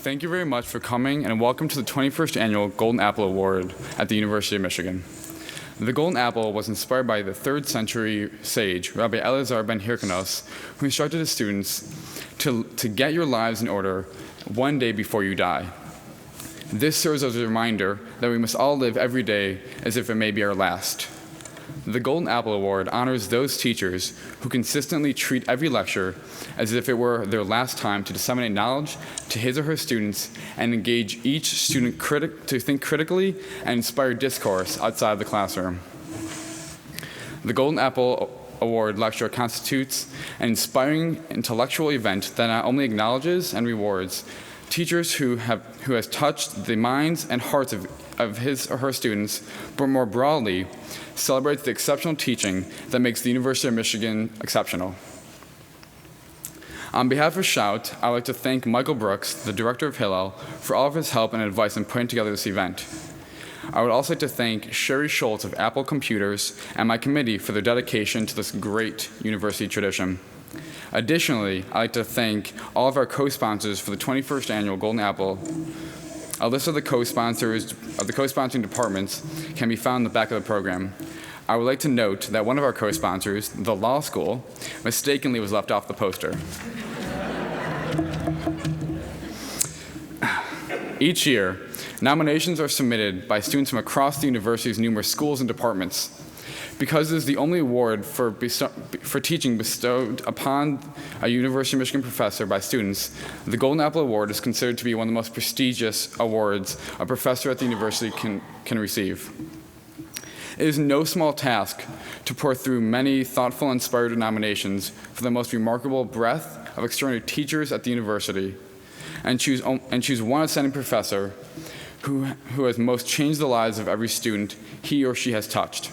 Thank you very much for coming, and welcome to the 21st Annual Golden Apple Award at the University of Michigan. The Golden Apple was inspired by the 3rd century sage, Rabbi Elazar ben Hyrcanus, who instructed his students to get your lives in order one day before you die. This serves as a reminder that we must all live every day as if it may be our last. The Golden Apple Award honors those teachers who consistently treat every lecture as if it were their last time to disseminate knowledge to his or her students and engage each student to think critically and inspire discourse outside of the classroom. The Golden Apple Award lecture constitutes an inspiring intellectual event that not only acknowledges and rewards teachers who has touched the minds and hearts of his or her students, but more broadly, celebrates the exceptional teaching that makes the University of Michigan exceptional. On behalf of Shout, I would like to thank Michael Brooks, the director of Hillel, for all of his help and advice in putting together this event. I would also like to thank Sherry Schultz of Apple Computers and my committee for their dedication to this great university tradition. Additionally, I'd like to thank all of our co-sponsors for the 21st Annual Golden Apple. A list of the co-sponsors of the co-sponsoring departments can be found in the back of the program. I would like to note that one of our co-sponsors, the law school, mistakenly was left off the poster. Each year, nominations are submitted by students from across the university's numerous schools and departments. Because it is the only award for teaching bestowed upon a University of Michigan professor by students, the Golden Apple Award is considered to be one of the most prestigious awards a professor at the university can receive. It is no small task to pour through many thoughtful and inspired nominations for the most remarkable breadth of extraordinary teachers at the university and choose one ascending professor who has most changed the lives of every student he or she has touched.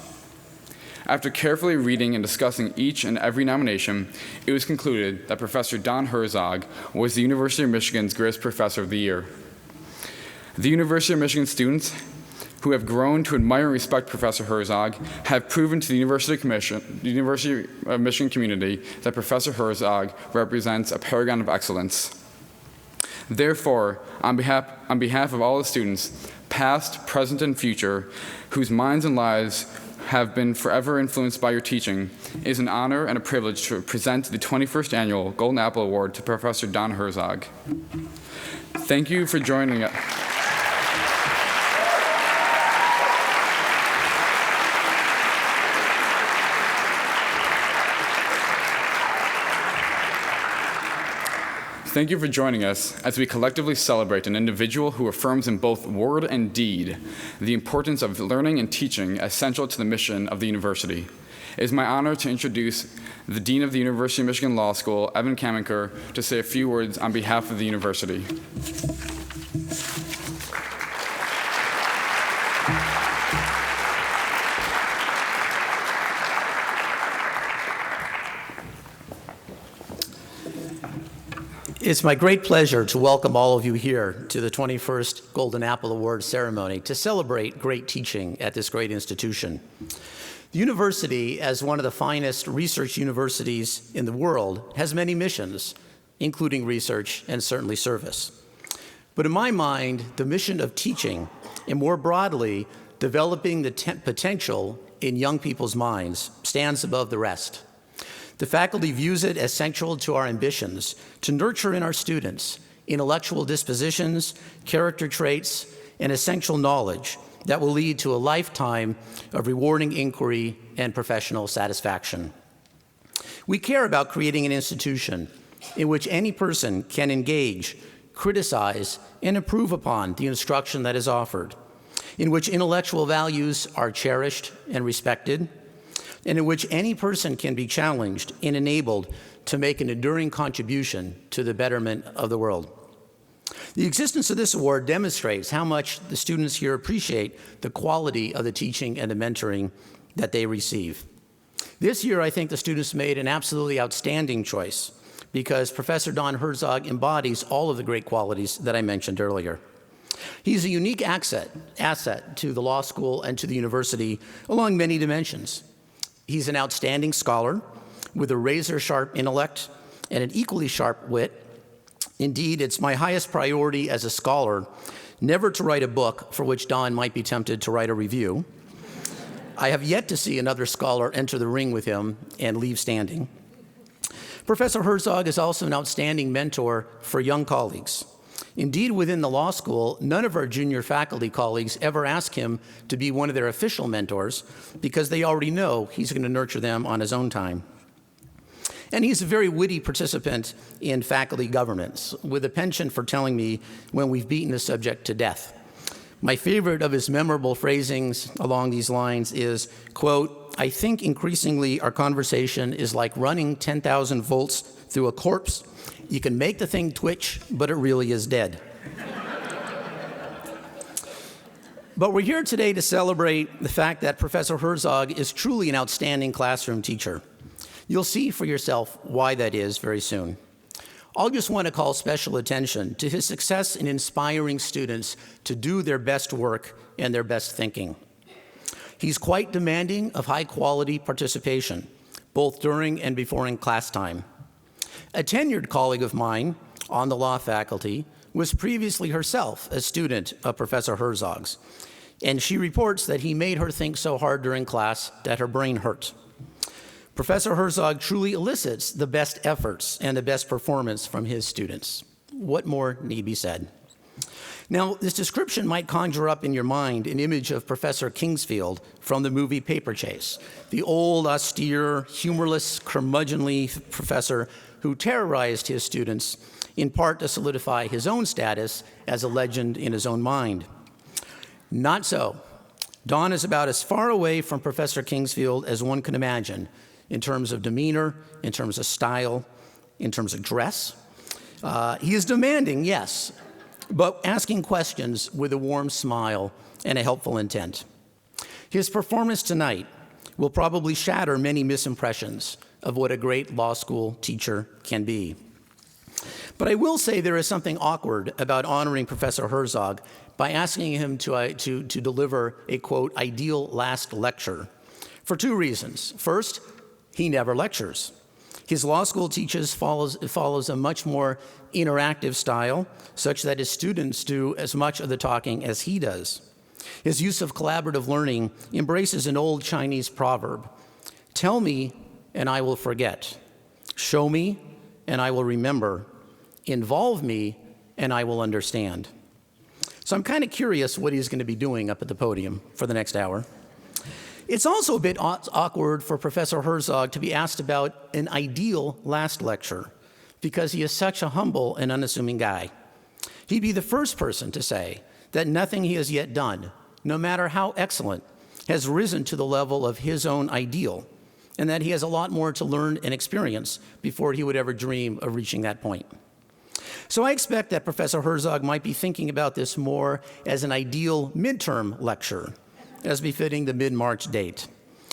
After carefully reading and discussing each and every nomination, it was concluded that Professor Don Herzog was the University of Michigan's greatest professor of the year. The University of Michigan students who have grown to admire and respect Professor Herzog have proven to the University of Michigan community that Professor Herzog represents a paragon of excellence. Therefore, on behalf of all the students, past, present, and future, whose minds and lives have been forever influenced by your teaching, it is an honor and a privilege to present the 21st Annual Golden Apple Award to Professor Don Herzog. Thank you for joining us. Thank you for joining us as we collectively celebrate an individual who affirms in both word and deed the importance of learning and teaching essential to the mission of the university. It is my honor to introduce the Dean of the University of Michigan Law School, Evan Kamenker, to say a few words on behalf of the university. It's my great pleasure to welcome all of you here to the 21st Golden Apple Award ceremony to celebrate great teaching at this great institution. The university, as one of the finest research universities in the world, has many missions, including research and certainly service. But in my mind, the mission of teaching, and more broadly, developing the potential in young people's minds, stands above the rest. The faculty views it as central to our ambitions to nurture in our students intellectual dispositions, character traits, and essential knowledge that will lead to a lifetime of rewarding inquiry and professional satisfaction. We care about creating an institution in which any person can engage, criticize, and improve upon the instruction that is offered, in which intellectual values are cherished and respected, and in which any person can be challenged and enabled to make an enduring contribution to the betterment of the world. The existence of this award demonstrates how much the students here appreciate the quality of the teaching and the mentoring that they receive. This year, I think the students made an absolutely outstanding choice because Professor Don Herzog embodies all of the great qualities that I mentioned earlier. He's a unique asset to the law school and to the university along many dimensions. He's an outstanding scholar with a razor-sharp intellect and an equally sharp wit, Indeed, it's my highest priority as a scholar never to write a book for which Don might be tempted to write a review. I have yet to see another scholar enter the ring with him and leave standing. Professor Herzog is also an outstanding mentor for young colleagues. Indeed, within the law school, none of our junior faculty colleagues ever ask him to be one of their official mentors because they already know he's going to nurture them on his own time. And he's a very witty participant in faculty governance, with a penchant for telling me when we've beaten a subject to death. My favorite of his memorable phrasings along these lines is, quote, "I think increasingly our conversation is like running 10,000 volts through a corpse. You can make the thing twitch, but it really is dead." But we're here today to celebrate the fact that Professor Herzog is truly an outstanding classroom teacher. You'll see for yourself why that is very soon. I'll just want to call special attention to his success in inspiring students to do their best work and their best thinking. He's quite demanding of high-quality participation, both during and before in class time. A tenured colleague of mine on the law faculty was previously herself a student of Professor Herzog's, and she reports that he made her think so hard during class that her brain hurt. Professor Herzog truly elicits the best efforts and the best performance from his students. What more need be said? Now, this description might conjure up in your mind an image of Professor Kingsfield from the movie Paper Chase, the old, austere, humorless, curmudgeonly professor who terrorized his students, in part to solidify his own status as a legend in his own mind. Not so. Don is about as far away from Professor Kingsfield as one can imagine, in terms of demeanor, in terms of style, in terms of dress. He is demanding, yes, but asking questions with a warm smile and a helpful intent. His performance tonight will probably shatter many misimpressions of what a great law school teacher can be. But I will say there is something awkward about honoring Professor Herzog by asking him to deliver a, quote, ideal last lecture, for two reasons. First, he never lectures. His law school teaches follows a much more interactive style, such that his students do as much of the talking as he does. His use of collaborative learning embraces an old Chinese proverb: tell me, and I will forget. Show me, and I will remember. Involve me, and I will understand. So I'm kind of curious what he's going to be doing up at the podium for the next hour. It's also a bit awkward for Professor Herzog to be asked about an ideal last lecture, because he is such a humble and unassuming guy. He'd be the first person to say that nothing he has yet done, no matter how excellent, has risen to the level of his own ideal, and that he has a lot more to learn and experience before he would ever dream of reaching that point. So I expect that Professor Herzog might be thinking about this more as an ideal midterm lecture, as befitting the mid-March date.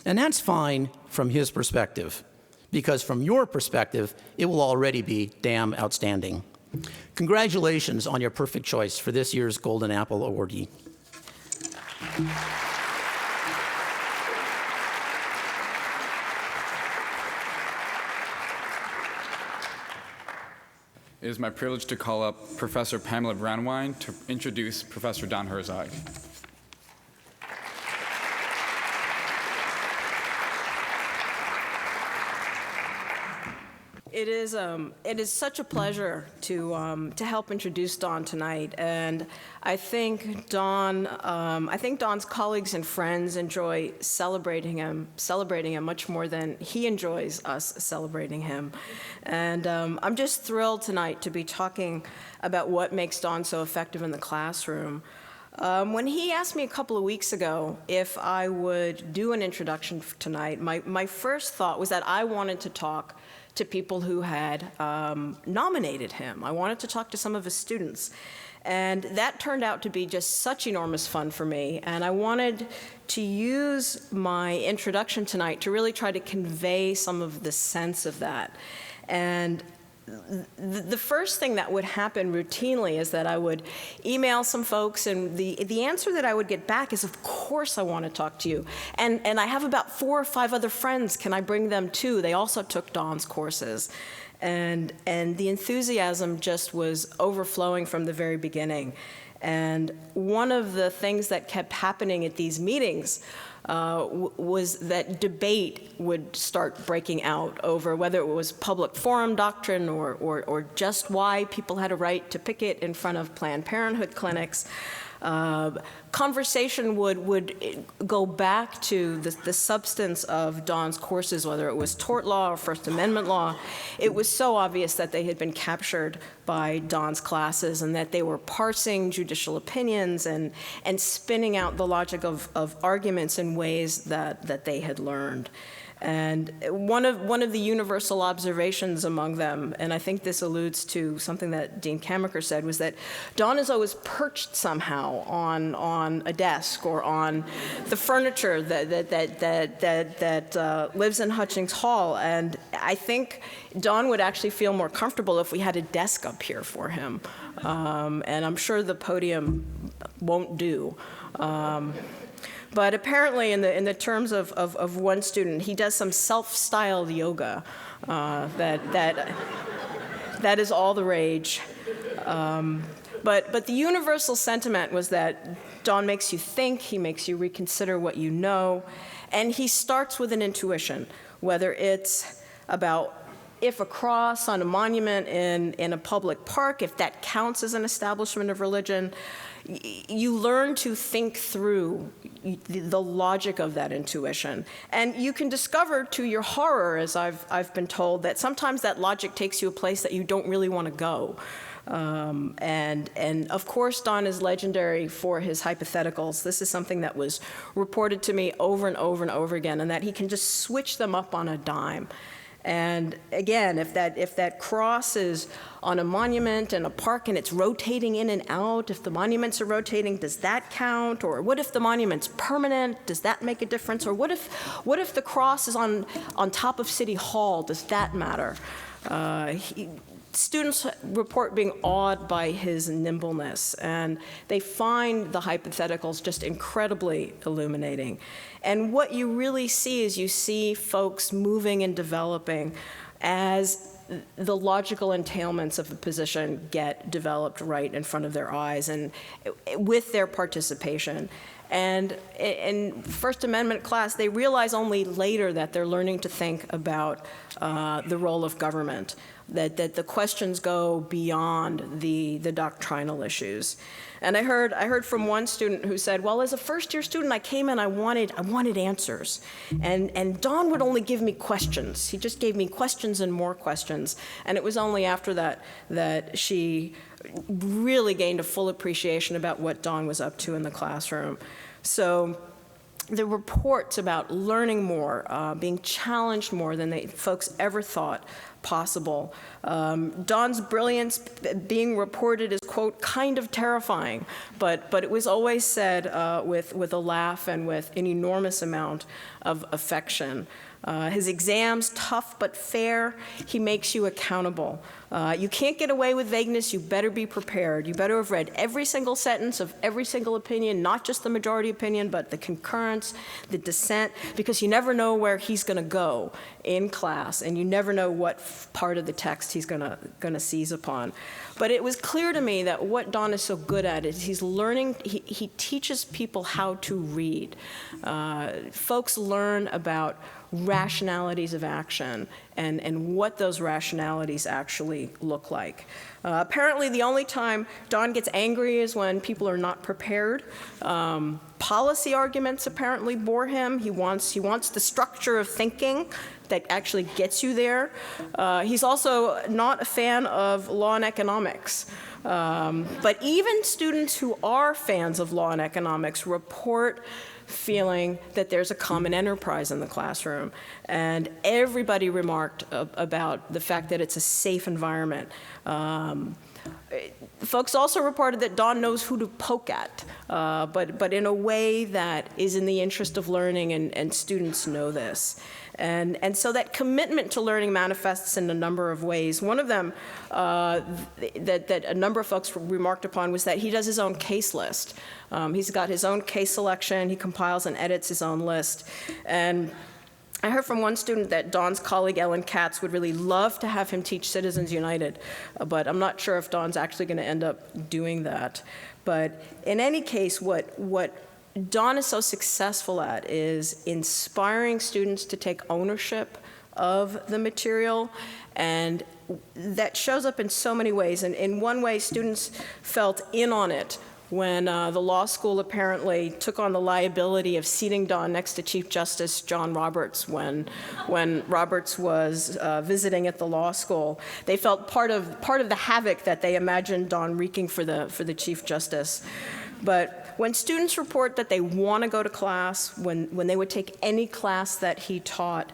And that's fine from his perspective, because from your perspective, it will already be damn outstanding. Congratulations on your perfect choice for this year's Golden Apple awardee. It is my privilege to call up Professor Pamela Brownwine to introduce Professor Don Herzog. It is such a pleasure to help introduce Don tonight, and I think Don's colleagues and friends enjoy celebrating him much more than he enjoys us celebrating him. And I'm just thrilled tonight to be talking about what makes Don so effective in the classroom. When he asked me a couple of weeks ago if I would do an introduction tonight, my first thought was that I wanted to talk to people who had nominated him. I wanted to talk to some of his students. And that turned out to be just such enormous fun for me. And I wanted to use my introduction tonight to really try to convey some of the sense of that. And the first thing that would happen routinely is that I would email some folks, and the answer that I would get back is, of course I want to talk to you. And I have about 4 or 5 other friends. Can I bring them too? They also took Dawn's courses. And the enthusiasm just was overflowing from the very beginning. And one of the things that kept happening at these meetings was that debate would start breaking out over whether it was public forum doctrine or just why people had a right to picket in front of Planned Parenthood clinics. Conversation would go back to the substance of Dawn's courses, whether it was tort law or First Amendment law. It was so obvious that they had been captured by Dawn's classes and that they were parsing judicial opinions and spinning out the logic of arguments in ways that they had learned. And one of the universal observations among them, and I think this alludes to something that Dean Kamaker said, was that Dawn is always perched somehow on a desk or on the furniture that lives in Hutchings Hall. And I think Dawn would actually feel more comfortable if we had a desk up here for him. And I'm sure the podium won't do. But apparently, in the terms of one student, he does some self-styled yoga. That is all the rage. But the universal sentiment was that Dawn makes you think, he makes you reconsider what you know, and he starts with an intuition, whether it's about if a cross on a monument in a public park, if that counts as an establishment of religion. You learn to think through the logic of that intuition. And you can discover, to your horror, as I've been told, that sometimes that logic takes you a place that you don't really want to go. And of course, Dawn is legendary for his hypotheticals. This is something that was reported to me over and over and over again, and that he can just switch them up on a dime. And again, if that cross is on a monument in a park and it's rotating in and out, if the monuments are rotating, does that count? Or what if the monument's permanent? Does that make a difference? Or what if the cross is on top of City Hall? Does that matter? Students report being awed by his nimbleness, and they find the hypotheticals just incredibly illuminating. And what you really see is you see folks moving and developing as the logical entailments of the position get developed right in front of their eyes and with their participation. And in First Amendment class, they realize only later that they're learning to think about the role of government, that the questions go beyond the doctrinal issues. And I heard from one student who said, well, as a first-year student, I came in, I wanted answers. And Dawn would only give me questions. He just gave me questions and more questions. And it was only after that she really gained a full appreciation about what Dawn was up to in the classroom. So the reports about learning more, being challenged more than folks ever thought possible. Dawn's brilliance being reported as, quote, kind of terrifying, but it was always said with a laugh and with an enormous amount of affection. His exams, tough but fair. He makes you accountable. You can't get away with vagueness. You better be prepared. You better have read every single sentence of every single opinion, not just the majority opinion, but the concurrence, the dissent, because you never know where he's going to go in class, and you never know what part of the text he's going to seize upon. But it was clear to me that what Dawn is so good at is he's learning, he teaches people how to read. Folks learn about rationalities of action and what those rationalities actually look like. Apparently, the only time Dawn gets angry is when people are not prepared. Policy arguments apparently bore him. He wants the structure of thinking that actually gets you there. He's also not a fan of law and economics. But even students who are fans of law and economics report feeling that there's a common enterprise in the classroom. And everybody remarked about the fact that it's a safe environment. Folks also reported that Dawn knows who to poke at, but in a way that is in the interest of learning, and students know this. And so that commitment to learning manifests in a number of ways. One of them that a number of folks remarked upon was that he does his own case list. He's got his own case selection. He compiles and edits his own list. And I heard from one student that Don's colleague, Ellen Katz, would really love to have him teach Citizens United, but I'm not sure if Don's actually going to end up doing that. But in any case, what Don is so successful at is inspiring students to take ownership of the material, and that shows up in so many ways. And in one way, students felt in on it when the law school apparently took on the liability of seating Don next to Chief Justice John Roberts when Roberts was visiting at the law school. They felt part of the havoc that they imagined Don wreaking for the Chief Justice. But when students report that they want to go to class, when they would take any class that he taught,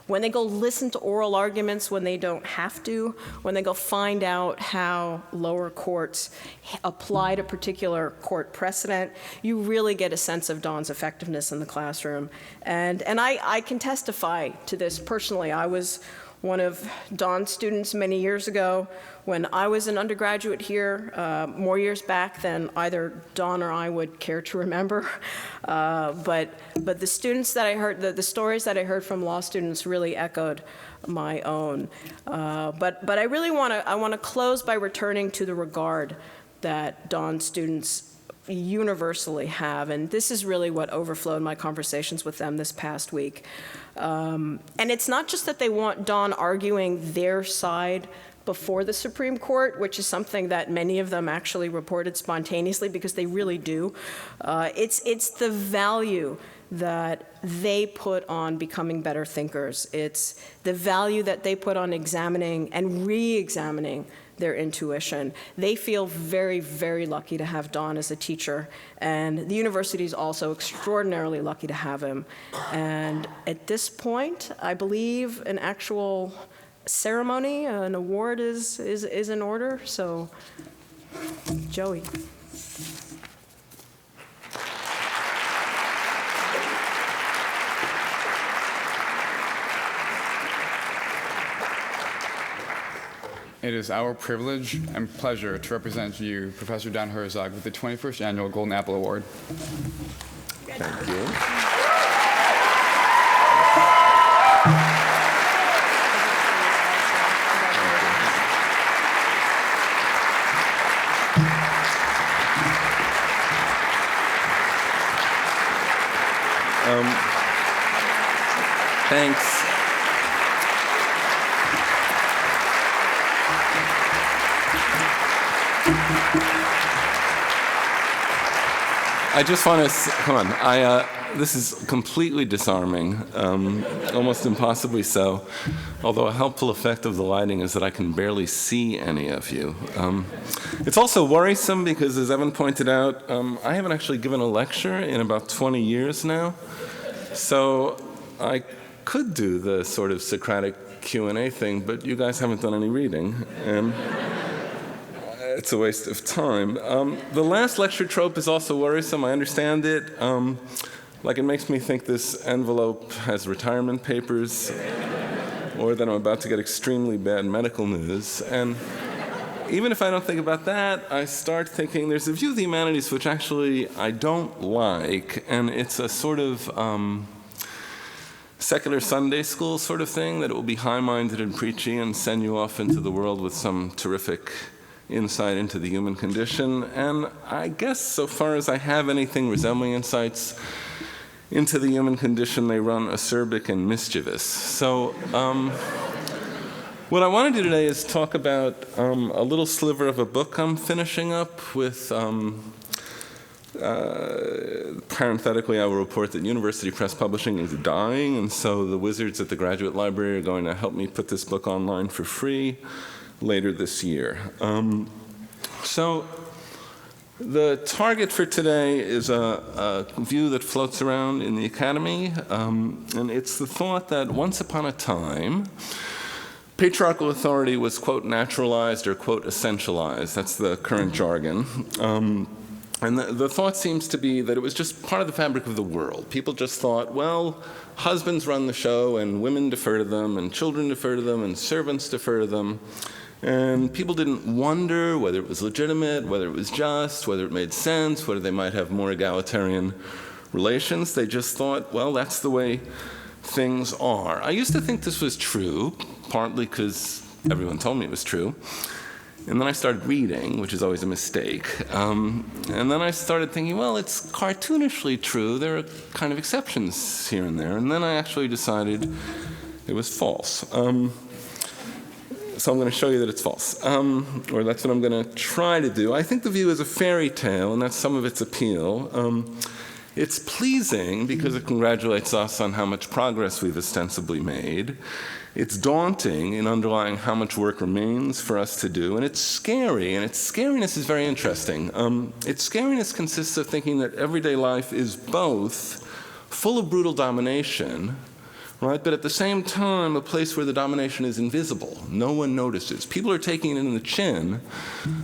when they go listen to oral arguments when they don't have to, when they go find out how lower courts applied a particular court precedent, you really get a sense of Don's effectiveness in the classroom. And I can testify to this personally. I was one of Don's students many years ago when I was an undergraduate here, more years back than either Don or I would care to remember. But the students that I heard, the stories that I heard from law students really echoed my own. But I really want to close by returning to the regard that Don's students universally have, and this is really what overflowed my conversations with them this past week. And it's not just that they want Don arguing their side before the Supreme Court, which is something that many of them actually reported spontaneously because they really do. It's the value that they put on becoming better thinkers. It's the value that they put on examining and re-examining their intuition. They feel very, very lucky to have Don as a teacher, and the university is also extraordinarily lucky to have him. And at this point, I believe an actual ceremony, an award is in order. So, Joey. It is our privilege and pleasure to represent you, Professor Don Herzog, with the 21st Annual Golden Apple Award. Thank you. Thanks. I just want to, come on, this is completely disarming, almost impossibly so, although a helpful effect of the lighting is that I can barely see any of you. It's also worrisome because, as Evan pointed out, I haven't actually given a lecture in about 20 years now, so I could do the sort of Socratic Q&A thing, but you guys haven't done any reading, and it's a waste of time. The last lecture trope is also worrisome. I understand it. Like, it makes me think this envelope has retirement papers, or that I'm about to get extremely bad medical news. And even if I don't think about that, I start thinking there's a view of the humanities which actually I don't like, and it's a sort of secular Sunday school sort of thing, that it will be high-minded and preachy and send you off into the world with some terrific insight into the human condition. And I guess so far as I have anything resembling insights into the human condition, they run acerbic and mischievous. So what I want to do today is talk about a little sliver of a book I'm finishing up with. Parenthetically, I will report that University Press Publishing is dying, and so the wizards at the Graduate Library are going to help me put this book online for free later this year. So the target for today is a view that floats around in the academy, and it's the thought that once upon a time, patriarchal authority was, quote, naturalized or, quote, essentialized. That's the current jargon. And the thought seems to be that it was just part of the fabric of the world. People just thought, well, husbands run the show, and women defer to them, and children defer to them, and servants defer to them. And people didn't wonder whether it was legitimate, whether it was just, whether it made sense, whether they might have more egalitarian relations. They just thought, well, that's the way things are. I used to think this was true, partly because everyone told me it was true. And then I started reading, which is always a mistake. And then I started thinking, well, it's cartoonishly true. There are kind of exceptions here and there. And then I actually decided it was false. So I'm going to show you that it's false, or that's what I'm going to try to do. I think the view is a fairy tale, and that's some of its appeal. It's pleasing because it congratulates us on how much progress we've ostensibly made. It's daunting in underlying how much work remains for us to do, and it's scary, and its scariness is very interesting. Its scariness consists of thinking that everyday life is both full of brutal domination, right, but at the same time a place where the domination is invisible. No one notices. People are taking it in the chin,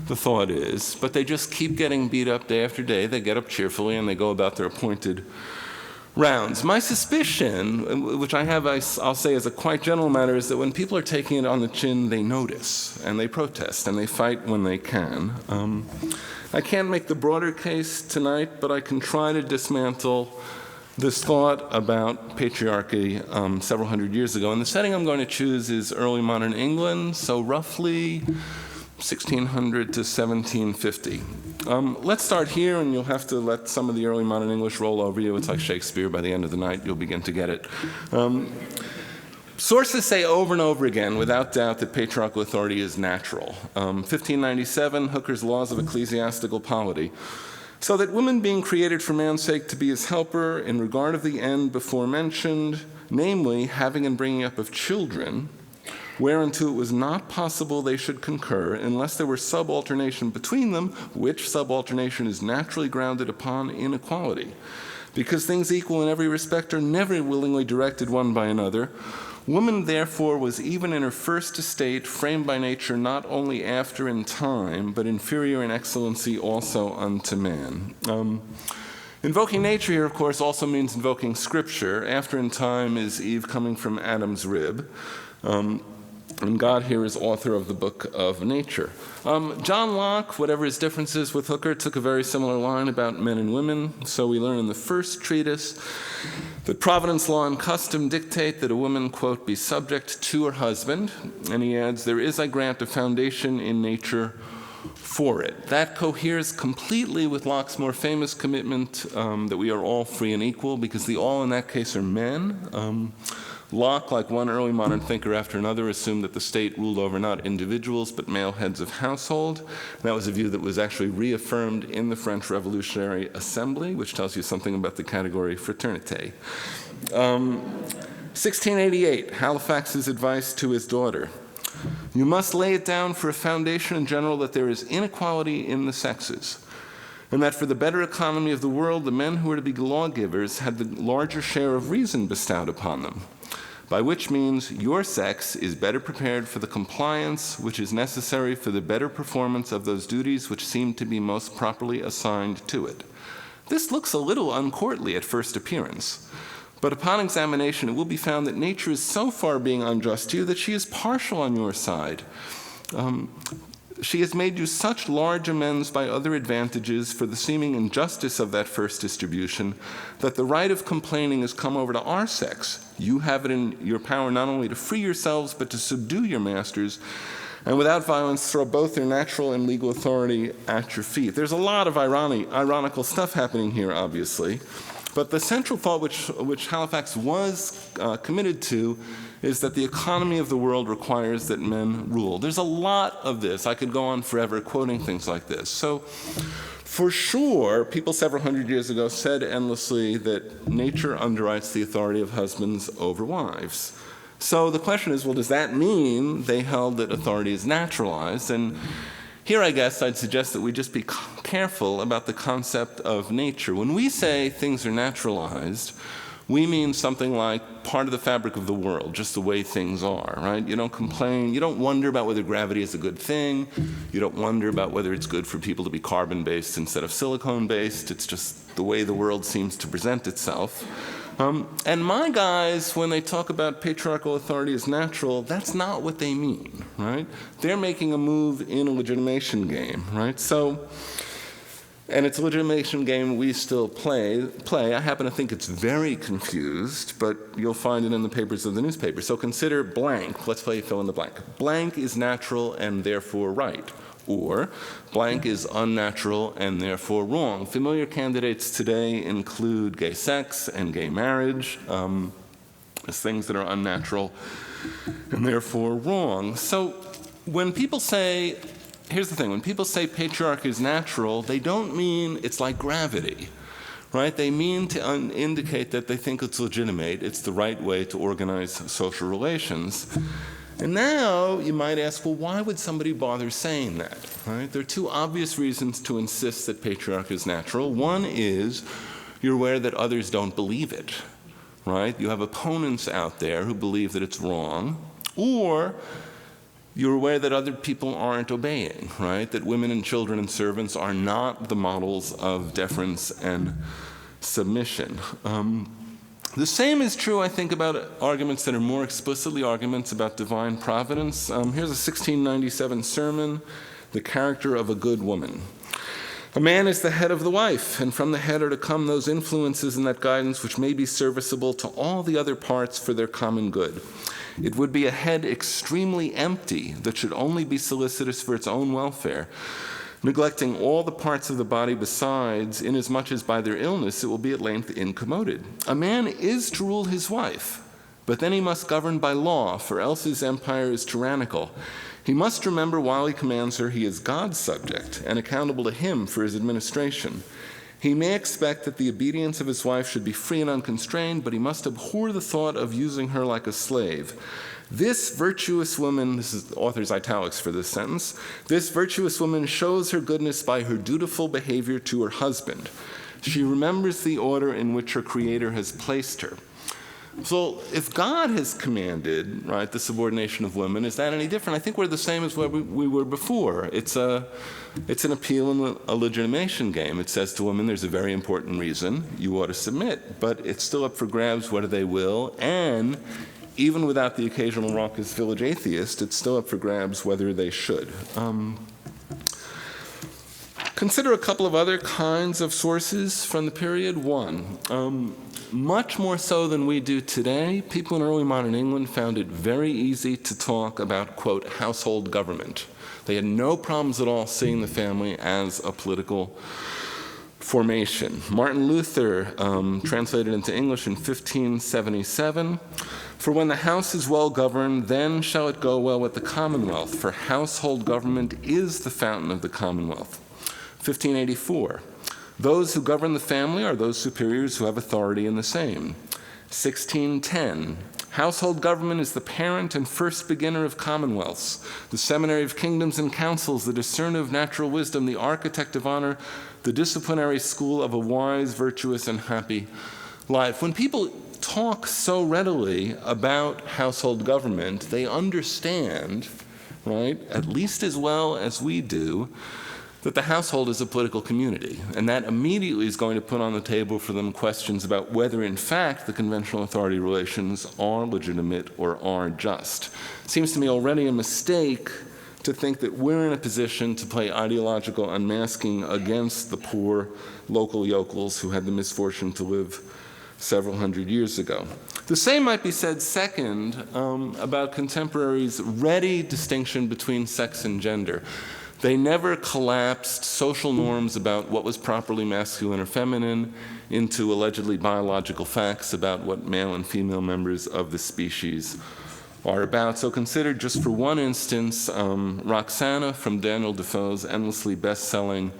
the thought is, but they just keep getting beat up day after day. They get up cheerfully and they go about their appointed rounds. My suspicion, which I'll say as a quite general matter, is that when people are taking it on the chin, they notice, and they protest, and they fight when they can. I can't make the broader case tonight, but I can try to dismantle this thought about patriarchy several hundred years ago. And the setting I'm going to choose is early modern England, so roughly 1600 to 1750. Let's start here, and you'll have to let some of the early modern English roll over you. It's like Shakespeare. By the end of the night, you'll begin to get it. Sources say over and over again, without doubt, that patriarchal authority is natural. 1597, Hooker's Laws of Ecclesiastical Polity. So that woman being created for man's sake to be his helper in regard of the end before mentioned, namely, having and bringing up of children, whereunto it was not possible they should concur, unless there were subalternation between them, which subalternation is naturally grounded upon inequality. Because things equal in every respect are never willingly directed one by another, woman therefore was even in her first estate framed by nature not only after in time, but inferior in excellency also unto man. Invoking nature here, of course, also means invoking Scripture. After in time is Eve coming from Adam's rib. And God here is author of the book of nature. John Locke, whatever his differences with Hooker, took a very similar line about men and women. So we learn in the first treatise that providence, law, and custom dictate that a woman, quote, be subject to her husband. And he adds, there is, I grant, a foundation in nature for it. That coheres completely with Locke's more famous commitment that we are all free and equal, because the all in that case are men. Locke, like one early modern thinker after another, assumed that the state ruled over not individuals but male heads of household. That was a view that was actually reaffirmed in the French Revolutionary Assembly, which tells you something about the category fraternité. 1688, Halifax's advice to his daughter. You must lay it down for a foundation in general that there is inequality in the sexes, and that for the better economy of the world, the men who were to be lawgivers had the larger share of reason bestowed upon them, by which means your sex is better prepared for the compliance which is necessary for the better performance of those duties which seem to be most properly assigned to it. This looks a little uncourtly at first appearance, but upon examination it will be found that nature is so far being unjust to you that she is partial on your side. She has made you such large amends by other advantages for the seeming injustice of that first distribution that the right of complaining has come over to our sex. You have it in your power not only to free yourselves but to subdue your masters, and without violence throw both their natural and legal authority at your feet. There's a lot of ironical stuff happening here, obviously, but the central thought which Halifax was committed to is that the economy of the world requires that men rule. There's a lot of this. I could go on forever quoting things like this. So, for sure, people several hundred years ago said endlessly that nature underwrites the authority of husbands over wives. So the question is, well, does that mean they held that authority is naturalized? And here, I guess, I'd suggest that we just be careful about the concept of nature. When we say things are naturalized, we mean something like part of the fabric of the world, just the way things are, right? You don't complain. You don't wonder about whether gravity is a good thing. You don't wonder about whether it's good for people to be carbon-based instead of silicone-based. It's just the way the world seems to present itself. And my guys, when they talk about patriarchal authority as natural, that's not what they mean, right? They're making a move in a legitimation game, right? So, and it's a legitimation game we still play. I happen to think it's very confused, but you'll find it in the papers of the newspaper. So consider blank. Let's play fill in the blank. Blank is natural and therefore right. Or blank is unnatural and therefore wrong. Familiar candidates today include gay sex and gay marriage as things that are unnatural and therefore wrong. So when people say, here's the thing, when people say patriarchy is natural, they don't mean it's like gravity, right? They mean to indicate that they think it's legitimate, it's the right way to organize social relations. And now you might ask, well, why would somebody bother saying that, right? There are two obvious reasons to insist that patriarchy is natural. One is you're aware that others don't believe it, right? You have opponents out there who believe that it's wrong, or you're aware that other people aren't obeying, right? That women and children and servants are not the models of deference and submission. The same is true, I think, about arguments that are more explicitly arguments about divine providence. Here's a 1697 sermon, The Character of a Good Woman. A man is the head of the wife, and from the head are to come those influences and that guidance which may be serviceable to all the other parts for their common good. It would be a head extremely empty that should only be solicitous for its own welfare, neglecting all the parts of the body besides, inasmuch as by their illness it will be at length incommoded. A man is to rule his wife, but then he must govern by law, for else his empire is tyrannical. He must remember while he commands her he is God's subject, and accountable to him for his administration. He may expect that the obedience of his wife should be free and unconstrained, but he must abhor the thought of using her like a slave. This virtuous woman, this is the author's italics for this sentence, this virtuous woman shows her goodness by her dutiful behavior to her husband. She remembers the order in which her Creator has placed her. So if God has commanded, right, the subordination of women, is that any different? I think we're the same as where we were before. It's an appeal and a legitimation game. It says to women, there's a very important reason you ought to submit, but it's still up for grabs whether they will, and even without the occasional raucous village atheist, it's still up for grabs whether they should. Consider a couple of other kinds of sources from the period. One, much more so than we do today, people in early modern England found it very easy to talk about, quote, household government. They had no problems at all seeing the family as a political formation. Martin Luther translated into English in 1577, "For when the house is well governed, then shall it go well with the commonwealth, for household government is the fountain of the commonwealth." 1584, "Those who govern the family are those superiors who have authority in the same." 1610, "Household government is the parent and first beginner of commonwealths, the seminary of kingdoms and councils, the discerner of natural wisdom, the architect of honor, the disciplinary school of a wise, virtuous, and happy life." When people talk so readily about household government, they understand, right, at least as well as we do, that the household is a political community, and that immediately is going to put on the table for them questions about whether, in fact, the conventional authority relations are legitimate or are just. It seems to me already a mistake to think that we're in a position to play ideological unmasking against the poor local yokels who had the misfortune to live several hundred years ago. The same might be said, second, about contemporaries' ready distinction between sex and gender. They never collapsed social norms about what was properly masculine or feminine into allegedly biological facts about what male and female members of the species are about. So consider, just for one instance, Roxana from Daniel Defoe's endlessly best-selling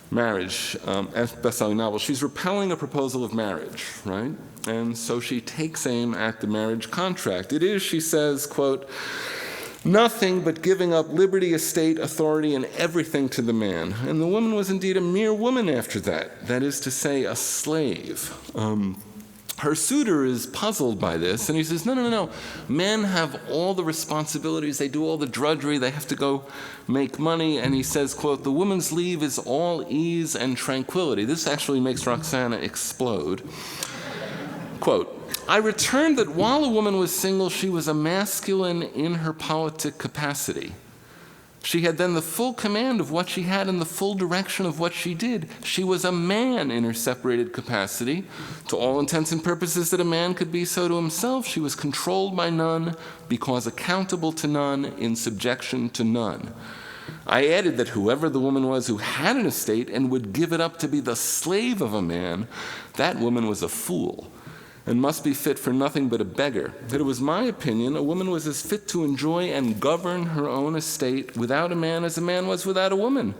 best-selling novel. She's repelling a proposal of marriage, right? And so she takes aim at the marriage contract. It is, she says, quote, "nothing but giving up liberty, estate, authority, and everything to the man." And the woman was indeed a mere woman after that. That is to say, a slave. her suitor is puzzled by this, and he says, no. Men have all the responsibilities. They do all the drudgery. They have to go make money. And he says, quote, "The woman's leave is all ease and tranquility." This actually makes Roxana explode. Quote, "I returned that while a woman was single, she was a masculine in her politic capacity. She had then the full command of what she had and the full direction of what she did. She was a man in her separated capacity. To all intents and purposes that a man could be so to himself, she was controlled by none, because accountable to none, in subjection to none. I added that whoever the woman was who had an estate and would give it up to be the slave of a man, that woman was a fool, and must be fit for nothing but a beggar. That it was my opinion a woman was as fit to enjoy and govern her own estate without a man as a man was without a woman,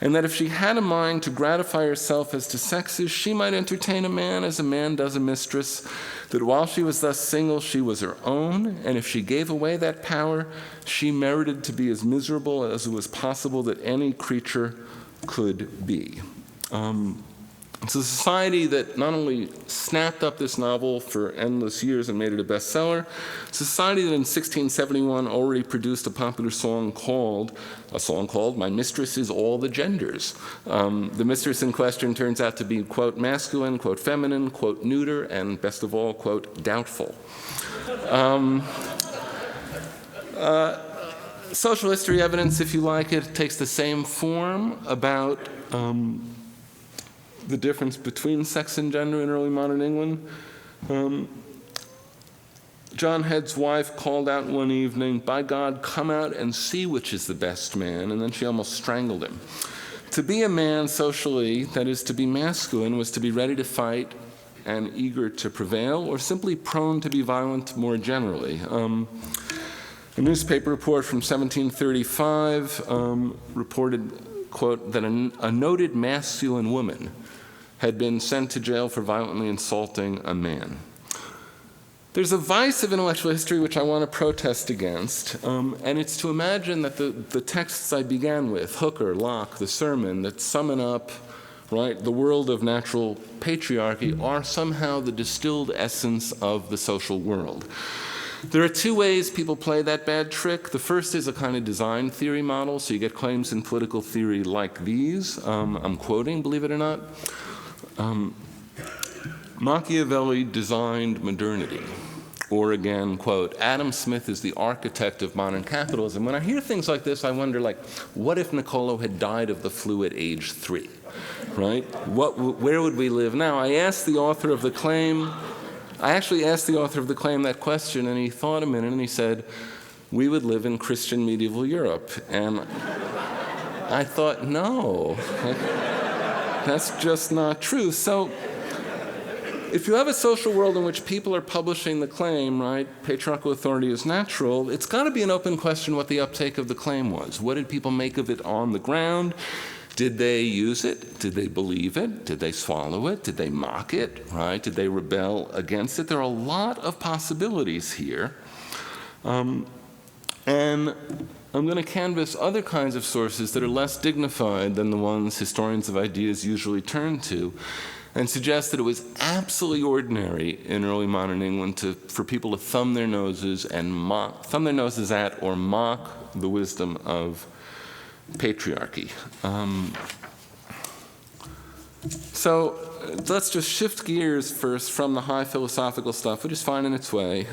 and that if she had a mind to gratify herself as to sexes, she might entertain a man as a man does a mistress, that while she was thus single, she was her own, and if she gave away that power, she merited to be as miserable as it was possible that any creature could be." It's a society that not only snapped up this novel for endless years and made it a bestseller, it's a society that in 1671 already produced a popular song called "My Mistress is All the Genders." The mistress in question turns out to be, quote, masculine, quote, feminine, quote, neuter, and best of all, quote, doubtful. Social history evidence, if you like it, takes the same form about the difference between sex and gender in early modern England. John Head's wife called out one evening, "By God, come out and see which is the best man," and then she almost strangled him. To be a man socially, that is to be masculine, was to be ready to fight and eager to prevail, or simply prone to be violent more generally. A newspaper report from 1735 reported, quote, that a noted masculine woman had been sent to jail for violently insulting a man. There's a vice of intellectual history which I want to protest against, and it's to imagine that the texts I began with, Hooker, Locke, the Sermon, that summon up, right, the world of natural patriarchy, are somehow the distilled essence of the social world. There are two ways people play that bad trick. The first is a kind of design theory model, so you get claims in political theory like these. I'm quoting, believe it or not. Machiavelli designed modernity. Or again, quote, Adam Smith is the architect of modern capitalism. When I hear things like this, I wonder, like, what if Niccolo had died of the flu at age 3, right? Where would we live now? I asked the author of the claim, that question, and he thought a minute, and he said, we would live in Christian medieval Europe. And I thought, no, that's just not true. So if you have a social world in which people are publishing the claim, right, patriarchal authority is natural, it's got to be an open question what the uptake of the claim was. What did people make of it on the ground? Did they use it? Did they believe it? Did they swallow it? Did they mock it, right? Did they rebel against it? There are a lot of possibilities here. And I'm going to canvass other kinds of sources that are less dignified than the ones historians of ideas usually turn to, and suggest that it was absolutely ordinary in early modern England for people to thumb their noses at or mock the wisdom of patriarchy. So let's just shift gears first from the high philosophical stuff, which is fine in its way,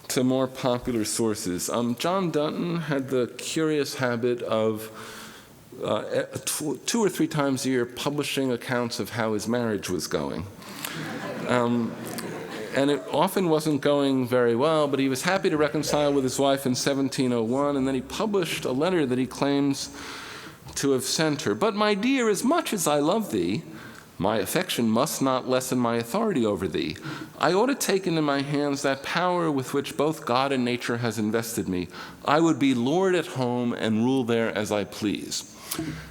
to more popular sources. John Denton had the curious habit of 2 or 3 times a year publishing accounts of how his marriage was going. And it often wasn't going very well, but he was happy to reconcile with his wife in 1701, and then he published a letter that he claims to have sent her. But my dear, as much as I love thee, my affection must not lessen my authority over thee. I ought to take into my hands that power with which both God and nature has invested me. I would be lord at home and rule there as I please.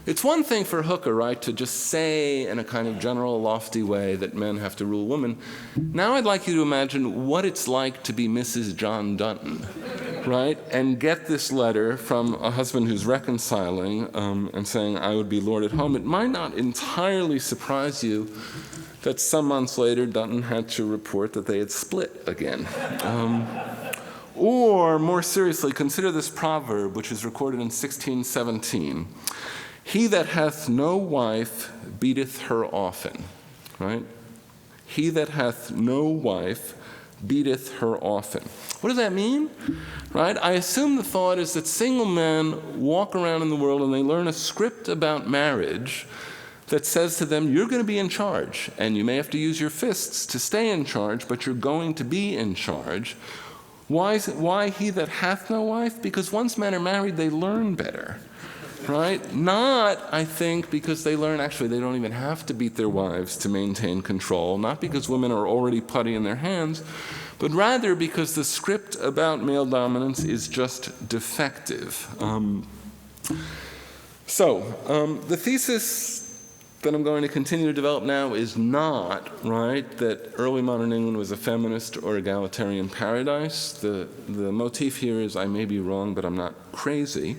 It's one thing for Hooker, right, to just say in a kind of general, lofty way that men have to rule women. Now I'd like you to imagine what it's like to be Mrs. John Denton, right, and get this letter from a husband who's reconciling and saying, I would be lord at home. It might not entirely surprise you that some months later Denton had to report that they had split again. Or, more seriously, consider this proverb, which is recorded in 1617. He that hath no wife beateth her often, right? He that hath no wife beateth her often. What does that mean? Right? I assume the thought is that single men walk around in the world and they learn a script about marriage that says to them, you're going to be in charge, and you may have to use your fists to stay in charge, but you're going to be in charge. Why he that hath no wife? Because once men are married, they learn better, right? Not, I think, because they learn actually they don't even have to beat their wives to maintain control, not because women are already putty in their hands, but rather because the script about male dominance is just defective. The thesis that I'm going to continue to develop now is not, right, that early modern England was a feminist or egalitarian paradise. The motif here is I may be wrong, but I'm not crazy.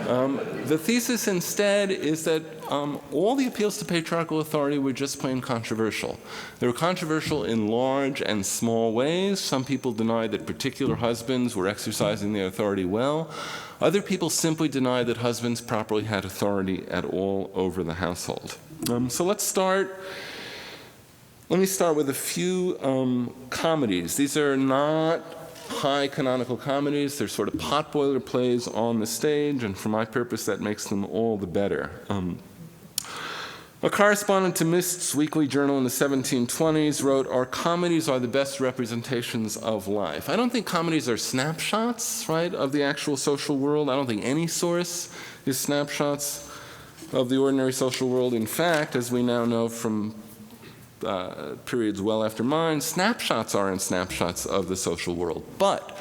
The thesis instead is that all the appeals to patriarchal authority were just plain controversial. They were controversial in large and small ways. Some people denied that particular husbands were exercising their authority well. Other people simply denied that husbands properly had authority at all over the household. So let me start with a few comedies. These are not high canonical comedies. They're sort of potboiler plays on the stage, and for my purpose, that makes them all the better. A correspondent to Mist's weekly journal in the 1720s wrote, "Our comedies are the best representations of life." I don't think comedies are snapshots, right, of the actual social world. I don't think any source is snapshots of the ordinary social world. In fact, as we now know from periods well after mine, snapshots aren't snapshots of the social world. But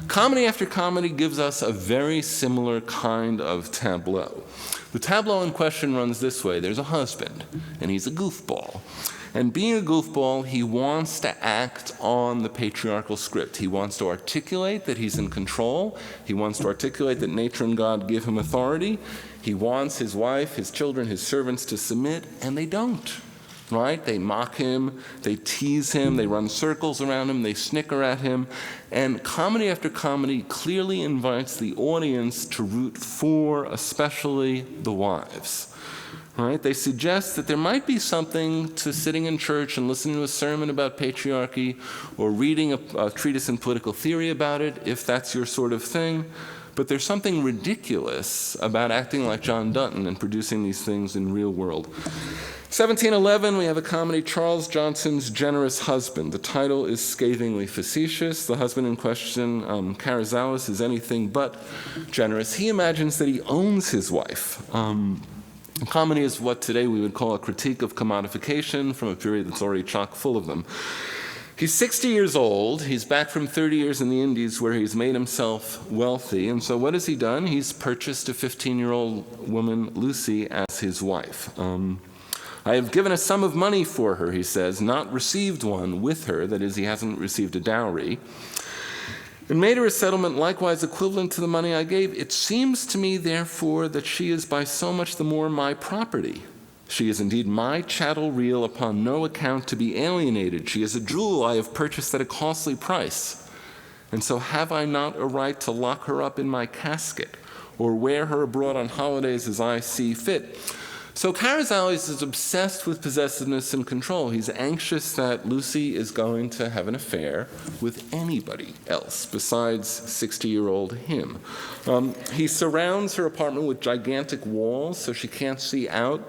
comedy after comedy gives us a very similar kind of tableau. The tableau in question runs this way. There's a husband, and he's a goofball. And being a goofball, he wants to act on the patriarchal script. He wants to articulate that he's in control. He wants to articulate that nature and God give him authority. He wants his wife, his children, his servants to submit, and they don't. Right? They mock him, they tease him, they run circles around him, they snicker at him. And comedy after comedy clearly invites the audience to root for, especially the wives. Right? They suggest that there might be something to sitting in church and listening to a sermon about patriarchy or reading a treatise in political theory about it, if that's your sort of thing. But there's something ridiculous about acting like John Denton and producing these things in real world. 1711, we have a comedy, Charles Johnson's Generous Husband. The title is scathingly facetious. The husband in question, Carrizales, is anything but generous. He imagines that he owns his wife. Comedy is what today we would call a critique of commodification from a period that's already chock full of them. He's 60 years old. He's back from 30 years in the Indies where he's made himself wealthy. And so what has he done? He's purchased a 15-year-old woman, Lucy, as his wife. I have given a sum of money for her, he says, not received one with her, that is, he hasn't received a dowry, and made her a settlement likewise equivalent to the money I gave. It seems to me, therefore, that she is by so much the more my property. She is indeed my chattel real upon no account to be alienated. She is a jewel I have purchased at a costly price. And so have I not a right to lock her up in my casket or wear her abroad on holidays as I see fit? So Carrizales is obsessed with possessiveness and control. He's anxious that Lucy is going to have an affair with anybody else besides 60-year-old him. He surrounds her apartment with gigantic walls so she can't see out,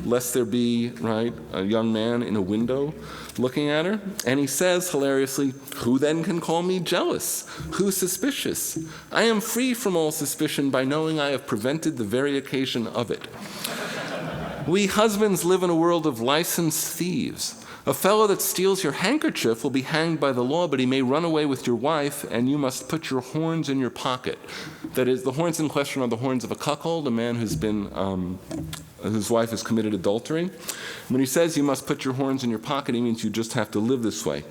lest there be, right, a young man in a window looking at her. And he says, hilariously, "Who then can call me jealous? Who suspicious? I am free from all suspicion by knowing I have prevented the very occasion of it. We husbands live in a world of licensed thieves. A fellow that steals your handkerchief will be hanged by the law, but he may run away with your wife, and you must put your horns in your pocket." That is, the horns in question are the horns of a cuckold, a man whose wife has committed adultery. When he says you must put your horns in your pocket, he means you just have to live this way.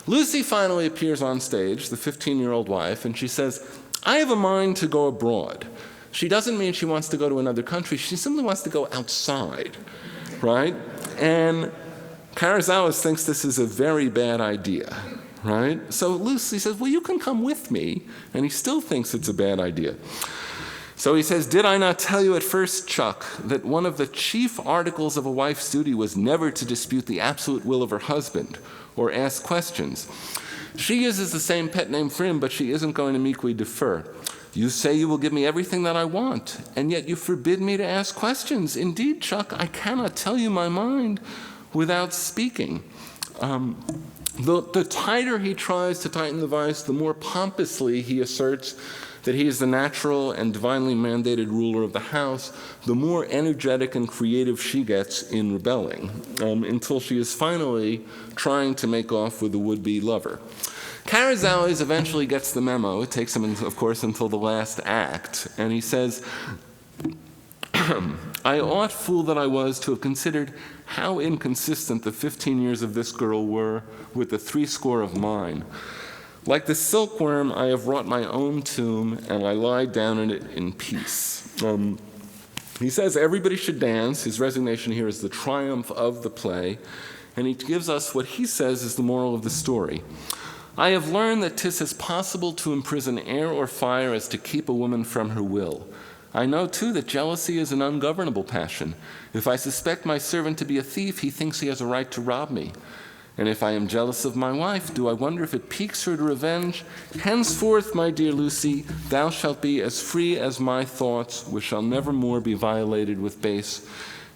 Lucy finally appears on stage, the 15-year-old wife, and she says, "I have a mind to go abroad." She doesn't mean she wants to go to another country. She simply wants to go outside, right? And Carrizales thinks this is a very bad idea, right? So Lucy says, well, you can come with me, and he still thinks it's a bad idea. So he says, did I not tell you at first, Chuck, that one of the chief articles of a wife's duty was never to dispute the absolute will of her husband or ask questions? She uses the same pet name for him, but she isn't going to meekly defer. You say you will give me everything that I want, and yet you forbid me to ask questions. Indeed, Chuck, I cannot tell you my mind without speaking. The tighter he tries to tighten the vice, the more pompously he asserts that he is the natural and divinely mandated ruler of the house, the more energetic and creative she gets in rebelling, until she is finally trying to make off with the would-be lover. Carrizales eventually gets the memo. It takes him, of course, until the last act, and he says, I ought, fool that I was, to have considered how inconsistent the 15 years of this girl were with the 80 of mine. Like the silkworm, I have wrought my own tomb, and I lie down in it in peace. He says everybody should dance. His resignation here is the triumph of the play, and he gives us what he says is the moral of the story. I have learned that 'tis as possible to imprison air or fire as to keep a woman from her will. I know, too, that jealousy is an ungovernable passion. If I suspect my servant to be a thief, he thinks he has a right to rob me. And if I am jealous of my wife, do I wonder if it piques her to revenge? Henceforth, my dear Lucy, thou shalt be as free as my thoughts, which shall never more be violated with base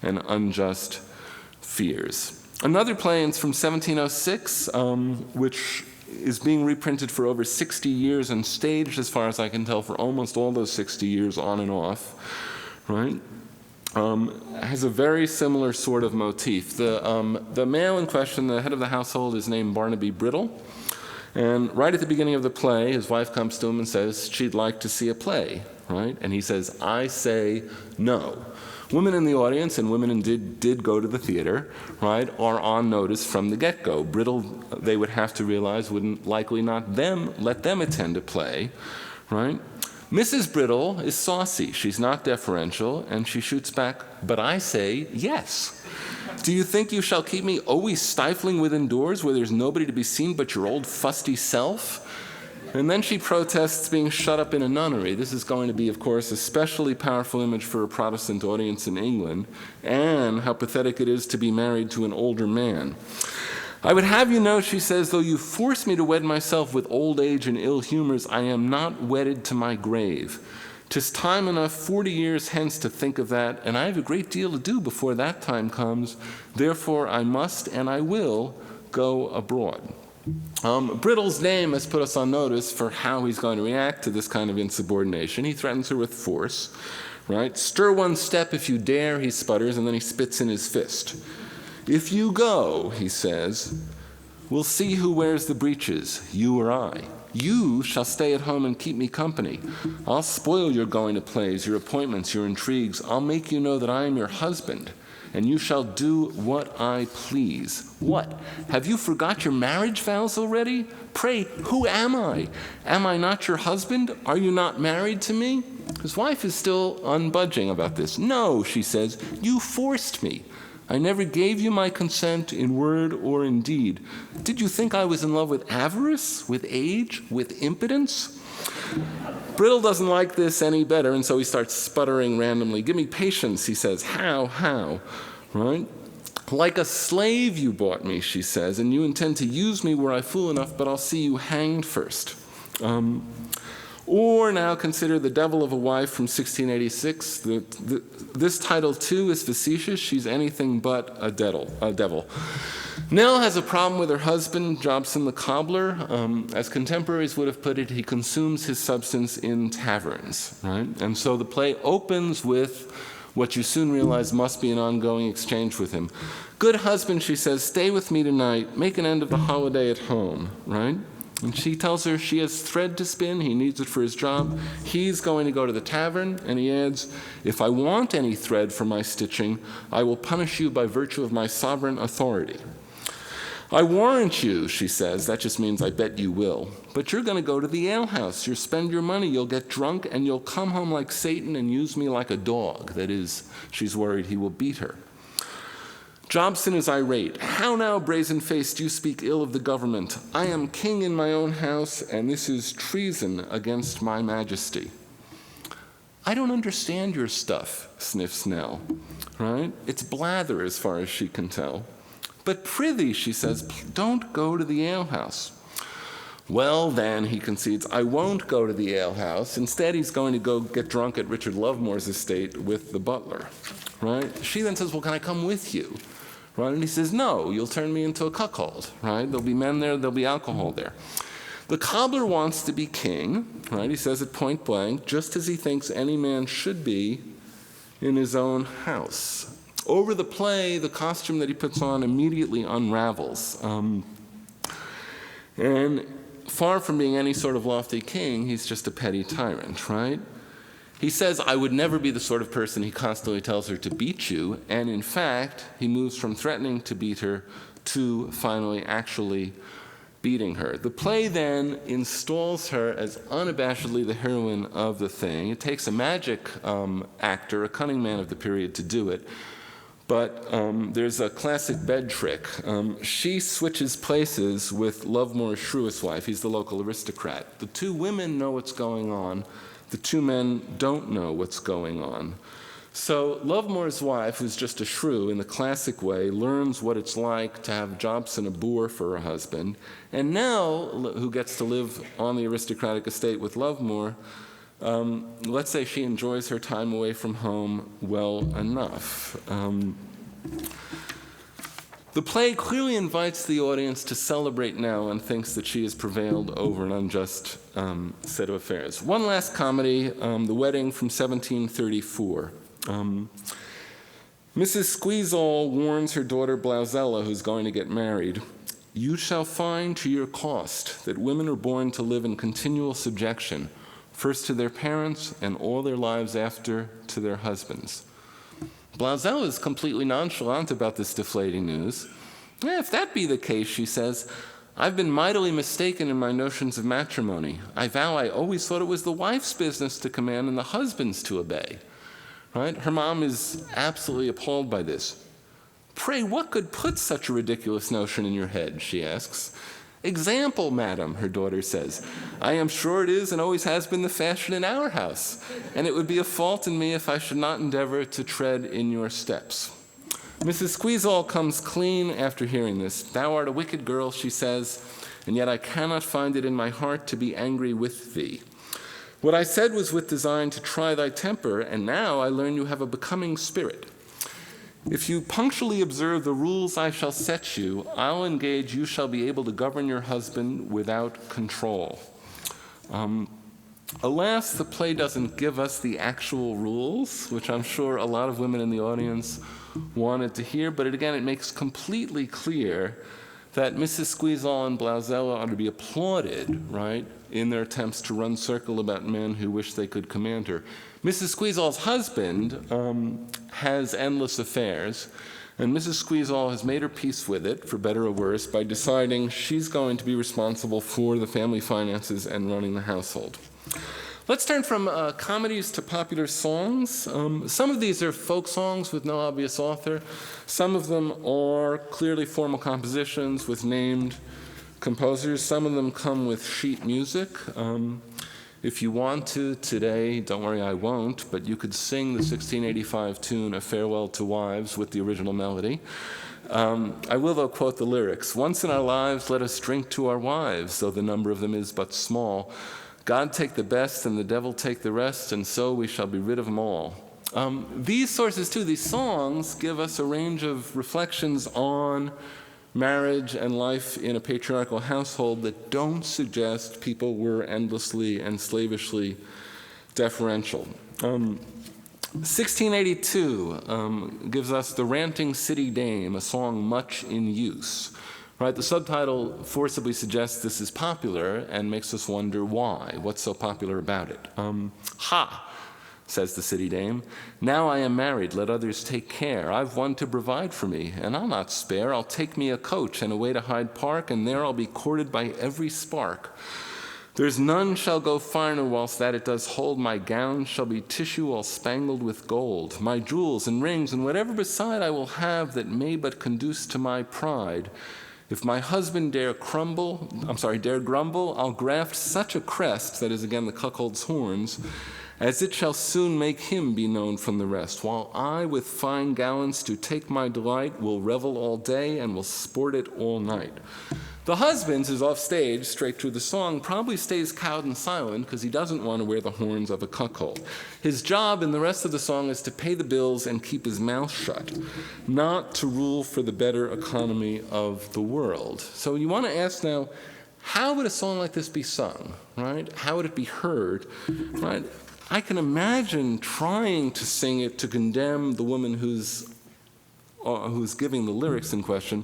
and unjust fears. Another play is from 1706, which is being reprinted for over 60 years and staged, as far as I can tell, for almost all those 60 years on and off, right? Has a very similar sort of motif. The male in question, the head of the household, is named Barnaby Brittle. And right at the beginning of the play, his wife comes to him and says she'd like to see a play, right? And he says, I say no. Women in the audience, and women did go to the theater, right, are on notice from the get-go. Brittle, they would have to realize, wouldn't likely not let them attend a play, right? Mrs. Brittle is saucy. She's not deferential, and she shoots back, but I say yes. Do you think you shall keep me always stifling within doors where there's nobody to be seen but your old fusty self? And then she protests being shut up in a nunnery. This is going to be, of course, a especially powerful image for a Protestant audience in England, and how pathetic it is to be married to an older man. I would have you know, she says, though you force me to wed myself with old age and ill humors, I am not wedded to my grave. 'Tis time enough 40 years hence to think of that, and I have a great deal to do before that time comes. Therefore I must and I will go abroad. Brittle's name has put us on notice for how he's going to react to this kind of insubordination. He threatens her with force, right? Stir one step if you dare, he sputters, and then he spits in his fist. If you go, he says, we'll see who wears the breeches, you or I. You shall stay at home and keep me company. I'll spoil your going to plays, your appointments, your intrigues. I'll make you know that I am your husband, and you shall do what I please. What? Have you forgot your marriage vows already? Pray, who am I? Am I not your husband? Are you not married to me? His wife is still unbudging about this. No, she says, you forced me. I never gave you my consent in word or in deed. Did you think I was in love with avarice, with age, with impotence? Brittle doesn't like this any better, and so he starts sputtering randomly. Give me patience, he says. How? Right? Like a slave you bought me, she says, and you intend to use me were I fool enough, but I'll see you hanged first. Or now consider The Devil of a Wife from 1686. This title, too, is facetious. She's anything but a devil. Nell has a problem with her husband, Jobson the cobbler. As contemporaries would have put it, he consumes his substance in taverns, right? And so the play opens with what you soon realize must be an ongoing exchange with him. Good husband, she says, stay with me tonight. Make an end of the holiday at home, right? And she tells her she has thread to spin. He needs it for his job. He's going to go to the tavern, and he adds, if I want any thread for my stitching, I will punish you by virtue of my sovereign authority. I warrant you, she says, that just means I bet you will. But you're going to go to the alehouse. You'll spend your money, you'll get drunk, and you'll come home like Satan and use me like a dog. That is, she's worried he will beat her. Jobson is irate. How now, brazen-faced, you speak ill of the government? I am king in my own house, and this is treason against my majesty. I don't understand your stuff, sniffs Nell, right? It's blather as far as she can tell. But prithee, she says, don't go to the alehouse. Well, then, he concedes, I won't go to the alehouse. Instead, he's going to go get drunk at Richard Lovemore's estate with the butler, right? She then says, well, can I come with you? Right? And he says, no, you'll turn me into a cuckold, right? There'll be men there, there'll be alcohol there. The cobbler wants to be king, right? He says it point blank, just as he thinks any man should be in his own house. Over the play, the costume that he puts on immediately unravels. And far from being any sort of lofty king, he's just a petty tyrant, right? He says, I would never be the sort of person he constantly tells her to beat you, and in fact, he moves from threatening to beat her to finally actually beating her. The play then installs her as unabashedly the heroine of the thing. It takes a magic actor, a cunning man of the period, to do it. But there's a classic bed trick. She switches places with Lovemore's shrewest wife. He's the local aristocrat. The two women know what's going on. The two men don't know what's going on. So Lovemore's wife, who's just a shrew in the classic way, learns what it's like to have Jobson, a boor, for a husband. And Nell, who gets to live on the aristocratic estate with Lovemore, let's say she enjoys her time away from home well enough. The play clearly invites the audience to celebrate Nell and thinks that she has prevailed over an unjust set of affairs. One last comedy, The Wedding from 1734. Mrs. Squeezall warns her daughter Blauzella, who's going to get married, you shall find to your cost that women are born to live in continual subjection, first to their parents and all their lives after to their husbands. Blauzella is completely nonchalant about this deflating news. If that be the case, she says, I've been mightily mistaken in my notions of matrimony. I vow I always thought it was the wife's business to command and the husband's to obey. Right? Her mom is absolutely appalled by this. Pray, what could put such a ridiculous notion in your head, she asks. Example, madam, her daughter says. I am sure it is and always has been the fashion in our house, and it would be a fault in me if I should not endeavor to tread in your steps. Mrs. Squeezall comes clean after hearing this. Thou art a wicked girl, she says, and yet I cannot find it in my heart to be angry with thee. What I said was with design to try thy temper, and now I learn you have a becoming spirit. If you punctually observe the rules I shall set you, I'll engage you shall be able to govern your husband without control. Alas, the play doesn't give us the actual rules, which I'm sure a lot of women in the audience wanted to hear, but it makes completely clear that Mrs. Squeezall and Blauzella are to be applauded, right, in their attempts to run circle about men who wish they could command her. Mrs. Squeezall's husband has endless affairs, and Mrs. Squeezall has made her peace with it, for better or worse, by deciding she's going to be responsible for the family finances and running the household. Let's turn from comedies to popular songs. Some of these are folk songs with no obvious author. Some of them are clearly formal compositions with named composers. Some of them come with sheet music. If you want to today, don't worry, I won't, but you could sing the 1685 tune, A Farewell to Wives, with the original melody. I will, though, quote the lyrics. Once in our lives, let us drink to our wives, though the number of them is but small. God take the best and the devil take the rest, and so we shall be rid of them all. These sources, too, these songs, give us a range of reflections on marriage and life in a patriarchal household that don't suggest people were endlessly and slavishly deferential. 1682 gives us The Ranting City Dame, a song much in use. Right, the subtitle forcibly suggests this is popular and makes us wonder why. What's so popular about it? Ha, says the city dame. Now I am married, let others take care. I've one to provide for me, and I'll not spare. I'll take me a coach and away to Hyde Park, and there I'll be courted by every spark. There's none shall go finer whilst that it does hold. My gown shall be tissue all spangled with gold. My jewels and rings and whatever beside I will have that may but conduce to my pride. If my husband dare grumble, I'll graft such a crest, that is again the cuckold's horns, as it shall soon make him be known from the rest, while I with fine gallants do take my delight, will revel all day and will sport it all night. The husband is off stage, straight through the song, probably stays cowed and silent because he doesn't want to wear the horns of a cuckold. His job in the rest of the song is to pay the bills and keep his mouth shut, not to rule for the better economy of the world. So you want to ask now, how would a song like this be sung, right? How would it be heard, right? I can imagine trying to sing it to condemn the woman who's giving the lyrics in question,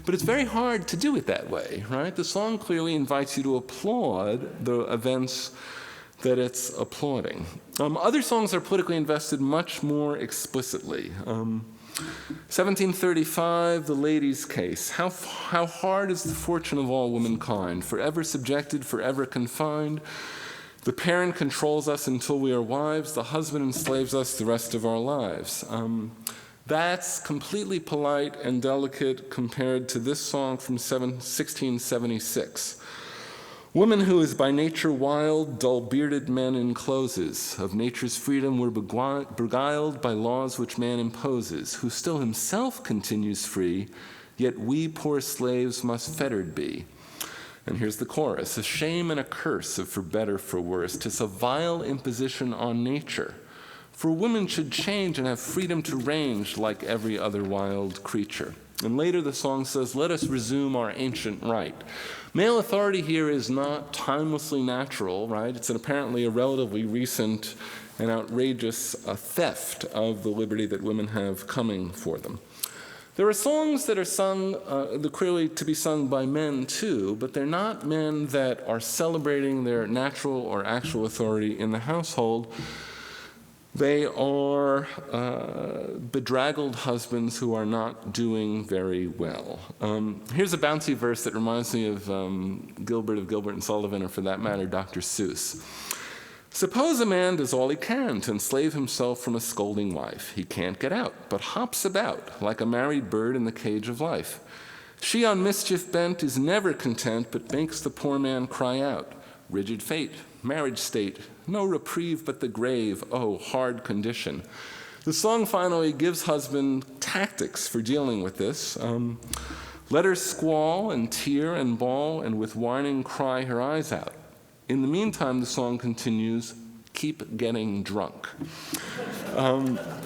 but it's very hard to do it that way, right? The song clearly invites you to applaud the events that it's applauding. Other songs are politically invested much more explicitly. 1735, The Lady's Case. How hard is the fortune of all womankind, forever subjected, forever confined. The parent controls us until we are wives, the husband enslaves us the rest of our lives. That's completely polite and delicate compared to this song from 1676. Woman who is by nature wild, dull-bearded men encloses, of nature's freedom we're beguiled by laws which man imposes, who still himself continues free, yet we poor slaves must fettered be. And here's the chorus, a shame and a curse, if for better for worse, 'tis a vile imposition on nature. For women should change and have freedom to range like every other wild creature. And later the song says, let us resume our ancient right. Male authority here is not timelessly natural, right? It's apparently a relatively recent and outrageous theft of the liberty that women have coming for them. There are songs that are sung, clearly to be sung by men too, but they're not men that are celebrating their natural or actual authority in the household. They are bedraggled husbands who are not doing very well. Here's a bouncy verse that reminds me of Gilbert of Gilbert and Sullivan, or for that matter, Dr. Seuss. Suppose a man does all he can to enslave himself from a scolding wife. He can't get out, but hops about like a married bird in the cage of life. She on mischief bent is never content, but makes the poor man cry out. Rigid fate, marriage state, no reprieve but the grave, oh, hard condition. The song finally gives husband tactics for dealing with this. Let her squall and tear and bawl and with whining cry her eyes out. In the meantime, the song continues, keep getting drunk.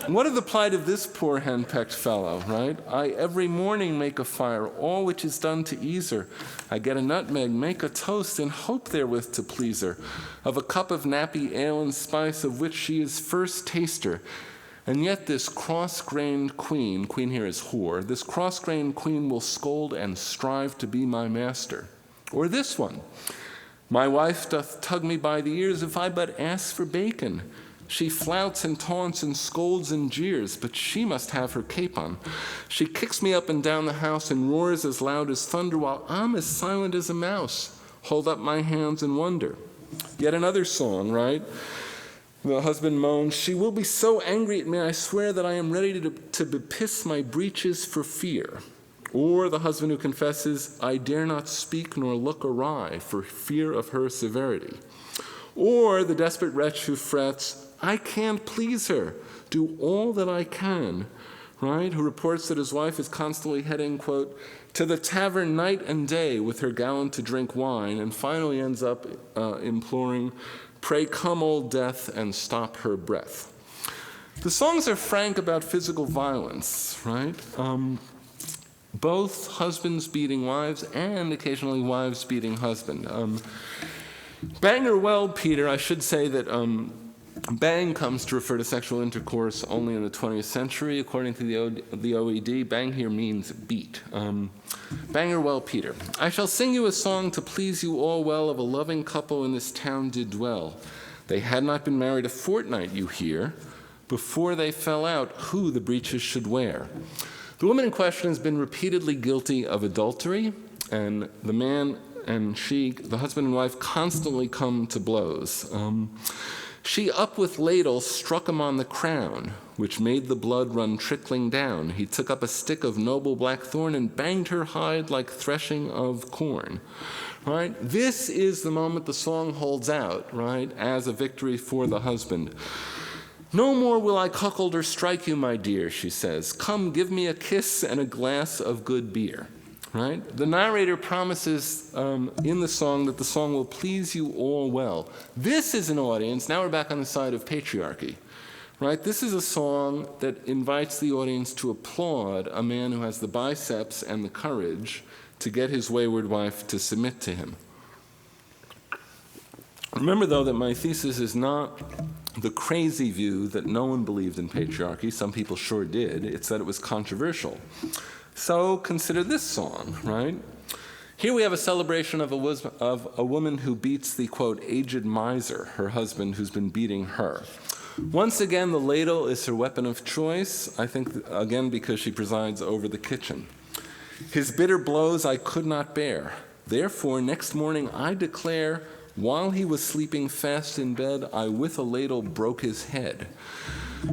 What of the plight of this poor henpecked fellow, right? I every morning make a fire, all which is done to ease her. I get a nutmeg, make a toast, and hope therewith to please her. Of a cup of nappy ale and spice, of which she is first taster. And yet this cross-grained queen here is whore, this cross-grained queen will scold and strive to be my master. Or this one. My wife doth tug me by the ears if I but ask for bacon. She flouts and taunts and scolds and jeers, but she must have her capon. She kicks me up and down the house and roars as loud as thunder, while I'm as silent as a mouse. Hold up my hands and wonder. Yet another song, right? The husband moans, she will be so angry at me, I swear that I am ready to bepiss my breeches for fear. Or the husband who confesses, I dare not speak nor look awry for fear of her severity. Or the desperate wretch who frets, I can't please her, do all that I can, right? Who reports that his wife is constantly heading, quote, to the tavern night and day with her gallant to drink wine, and finally ends up imploring, pray come old death and stop her breath. The songs are frank about physical violence, right? Both husbands beating wives and occasionally wives beating husband. Bang or weld, Peter, I should say that bang comes to refer to sexual intercourse only in the 20th century. According to the OED, bang here means beat. Bang or weld, Peter. I shall sing you a song to please you all well of a loving couple in this town did dwell. They had not been married a fortnight, you hear, before they fell out who the breeches should wear. The woman in question has been repeatedly guilty of adultery, and the man and the husband and wife, constantly come to blows. She up with ladle struck him on the crown, which made the blood run trickling down. He took up a stick of noble blackthorn and banged her hide like threshing of corn. Right? This is the moment the song holds out, right, as a victory for the husband. No more will I cuckold or strike you, my dear, she says. Come, give me a kiss and a glass of good beer. Right? The narrator promises in the song that the song will please you all well. This is an audience, now we're back on the side of patriarchy. Right? This is a song that invites the audience to applaud a man who has the biceps and the courage to get his wayward wife to submit to him. Remember, though, that my thesis is not the crazy view that no one believed in patriarchy. Some people sure did. It's that it was controversial. So consider this song, right? Here we have a celebration of a woman who beats the, quote, aged miser, her husband, who's been beating her. Once again, the ladle is her weapon of choice, I think, again, because she presides over the kitchen. His bitter blows I could not bear. Therefore, next morning I declare, while he was sleeping fast in bed, I with a ladle broke his head.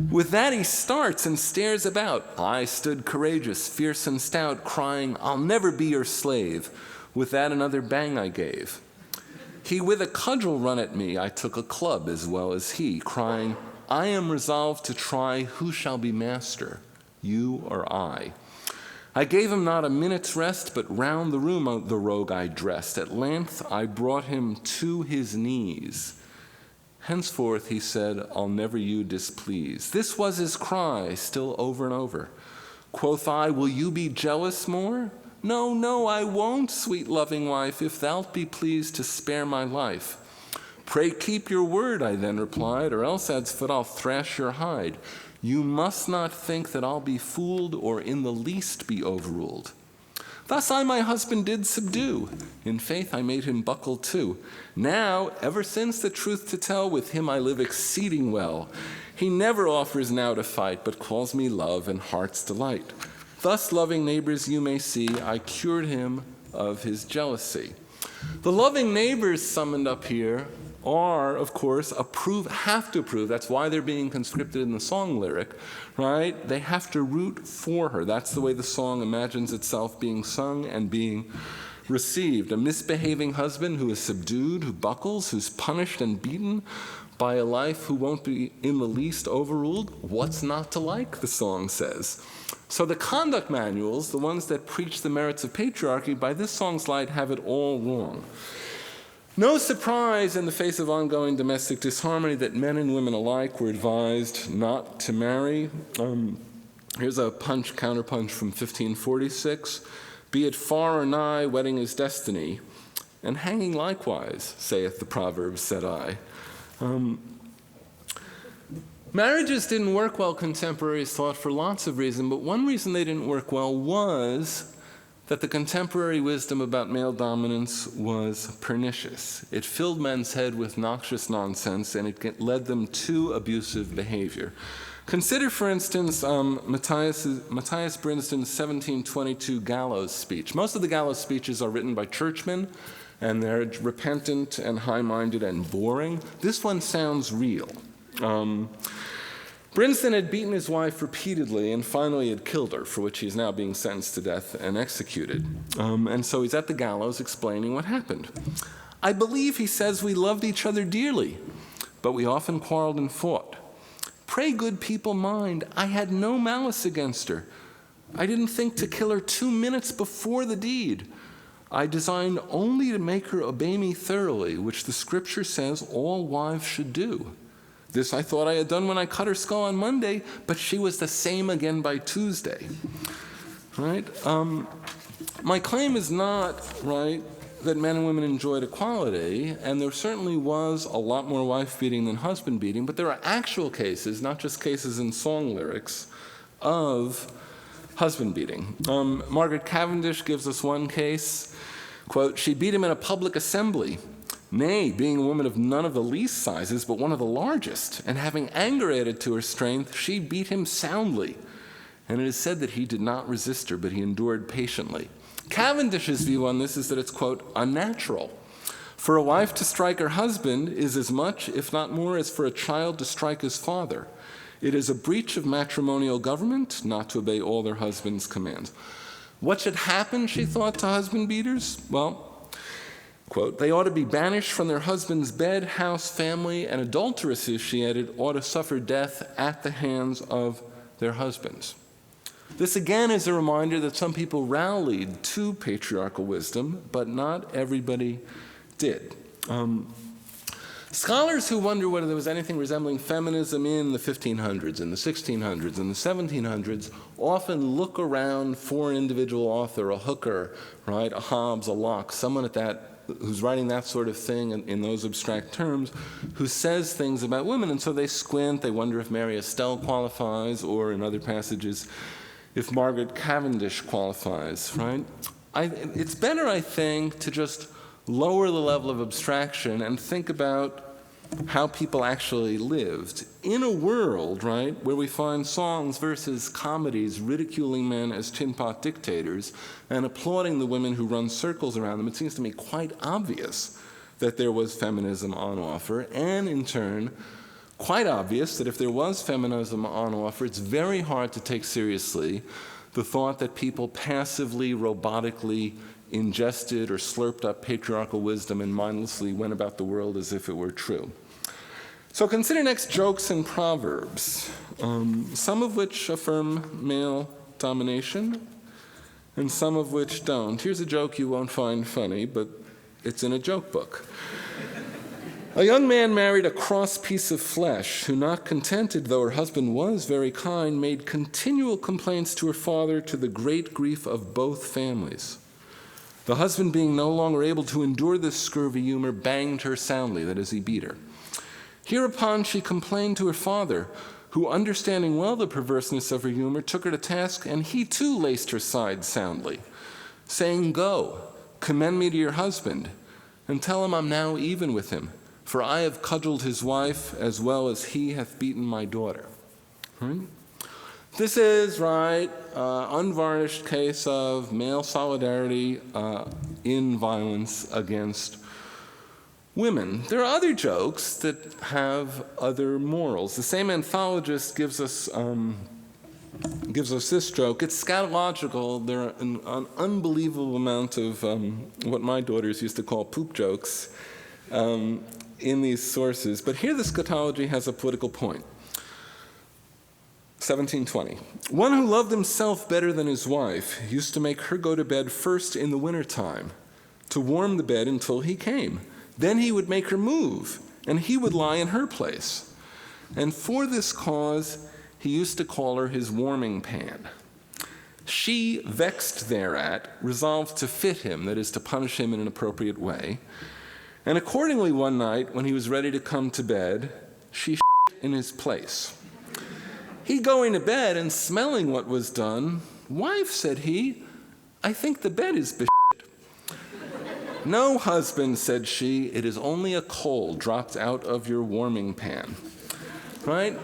With that he starts and stares about. I stood courageous, fierce and stout, crying, I'll never be your slave. With that another bang I gave. He with a cudgel run at me, I took a club as well as he, crying, I am resolved to try who shall be master, you or I. I gave him not a minute's rest, but round the room the rogue I dressed. At length I brought him to his knees. Henceforth, he said, I'll never you displease. This was his cry, still over and over. Quoth I, will you be jealous more? No, no, I won't, sweet loving wife, if thou'lt be pleased to spare my life. Pray keep your word, I then replied, or else adds foot I'll thrash your hide. You must not think that I'll be fooled or in the least be overruled. Thus I my husband did subdue. In faith I made him buckle too. Now, ever since the truth to tell, with him I live exceeding well. He never offers now to fight, but calls me love and heart's delight. Thus, loving neighbors, you may see, I cured him of his jealousy. The loving neighbors summoned up here are, of course, have to approve. That's why they're being conscripted in the song lyric, right? They have to root for her. That's the way the song imagines itself being sung and being received. A misbehaving husband who is subdued, who buckles, who's punished and beaten by a life who won't be in the least overruled. What's not to like, the song says. So the conduct manuals, the ones that preach the merits of patriarchy, by this song's light have it all wrong. No surprise in the face of ongoing domestic disharmony that men and women alike were advised not to marry. Here's a counterpunch from 1546. Be it far or nigh, wedding is destiny, and hanging likewise, saith the proverb, said I. Marriages didn't work well, contemporaries thought, for lots of reasons, but one reason they didn't work well was that the contemporary wisdom about male dominance was pernicious. It filled men's head with noxious nonsense, and it led them to abusive behavior. Consider, for instance, Matthias Brinsden's 1722 gallows speech. Most of the gallows speeches are written by churchmen, and they're repentant and high-minded and boring. This one sounds real. Brinsden had beaten his wife repeatedly and finally had killed her, for which he is now being sentenced to death and executed. And so he's at the gallows explaining what happened. I believe, he says, we loved each other dearly, but we often quarreled and fought. Pray, good people, mind, I had no malice against her. I didn't think to kill her 2 minutes before the deed. I designed only to make her obey me thoroughly, which the scripture says all wives should do. This I thought I had done when I cut her skull on Monday, but she was the same again by Tuesday. Right? My claim is not, right, that men and women enjoyed equality, and there certainly was a lot more wife beating than husband beating, but there are actual cases, not just cases in song lyrics, of husband beating. Margaret Cavendish gives us one case, quote, she beat him in a public assembly. Nay, being a woman of none of the least sizes, but one of the largest, and having anger added to her strength, she beat him soundly. And it is said that he did not resist her, but he endured patiently. Cavendish's view on this is that it's, quote, unnatural. For a wife to strike her husband is as much, if not more, as for a child to strike his father. It is a breach of matrimonial government not to obey all their husband's commands. What should happen, she thought, to husband beaters? Well, quote, they ought to be banished from their husband's bed, house, family, and adulteresses, she added, ought to suffer death at the hands of their husbands. This again is a reminder that some people rallied to patriarchal wisdom, but not everybody did. Scholars who wonder whether there was anything resembling feminism in the 1500s, in the 1600s, in the 1700s, often look around for an individual author, a Hooker, right, a Hobbes, a Locke, someone at that who's writing that sort of thing in those abstract terms, who says things about women, and so they squint, they wonder if Mary Estelle qualifies, or in other passages, if Margaret Cavendish qualifies, right? It's better, I think, to just lower the level of abstraction and think about how people actually lived in a world, right, where we find songs versus comedies ridiculing men as tin pot dictators and applauding the women who run circles around them. It seems to me quite obvious that there was feminism on offer, and in turn, quite obvious that if there was feminism on offer, it's very hard to take seriously the thought that people passively, robotically ingested or slurped up patriarchal wisdom and mindlessly went about the world as if it were true. So consider next jokes and proverbs, some of which affirm male domination and some of which don't. Here's a joke you won't find funny, but it's in a joke book. A young man married a cross piece of flesh who, not contented, though her husband was very kind, made continual complaints to her father to the great grief of both families. The husband, being no longer able to endure this scurvy humor, banged her soundly, that is, he beat her. Hereupon she complained to her father, who, understanding well the perverseness of her humor, took her to task, and he too laced her side soundly, saying, "Go, commend me to your husband, and tell him I'm now even with him, for I have cudgeled his wife as well as he hath beaten my daughter." Right? This is, right, unvarnished case of male solidarity in violence against women. There are other jokes that have other morals. The same anthologist gives us this joke. It's scatological. There are an unbelievable amount of what my daughters used to call poop jokes in these sources. But here the scatology has a political point. 1720. One who loved himself better than his wife used to make her go to bed first in the wintertime to warm the bed until he came. Then he would make her move, and he would lie in her place. And for this cause, he used to call her his warming pan. She, vexed thereat, resolved to fit him, that is, to punish him in an appropriate way. And accordingly, one night, when he was ready to come to bed, she in his place. He going to bed and smelling what was done, "Wife," said he, "I think the bed is beshit." "No, husband," said she, "it is only a coal dropped out of your warming pan." Right?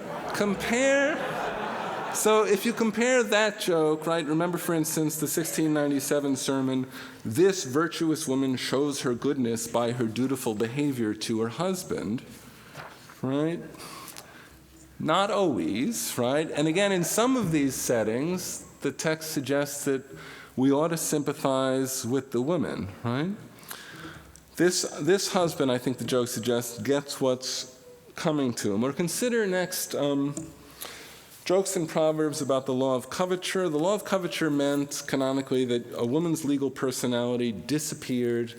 So if you compare that joke, right, remember, for instance, the 1697 sermon, "This virtuous woman shows her goodness by her dutiful behavior to her husband," right? Not always, right? And again, in some of these settings, the text suggests that we ought to sympathize with the women, right? This husband, I think the joke suggests, gets what's coming to him. Or consider next jokes and proverbs about the law of coverture. The law of coverture meant, canonically, that a woman's legal personality disappeared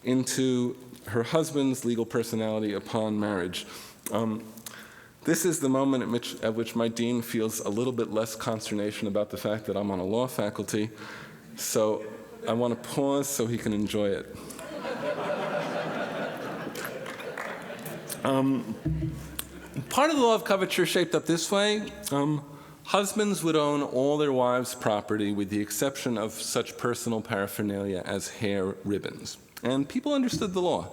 into her husband's legal personality upon marriage. This is the moment at which my dean feels a little bit less consternation about the fact that I'm on a law faculty. So I want to pause so he can enjoy it. Part of the law of coverture shaped up this way. Husbands would own all their wives' property with the exception of such personal paraphernalia as hair ribbons. And people understood the law.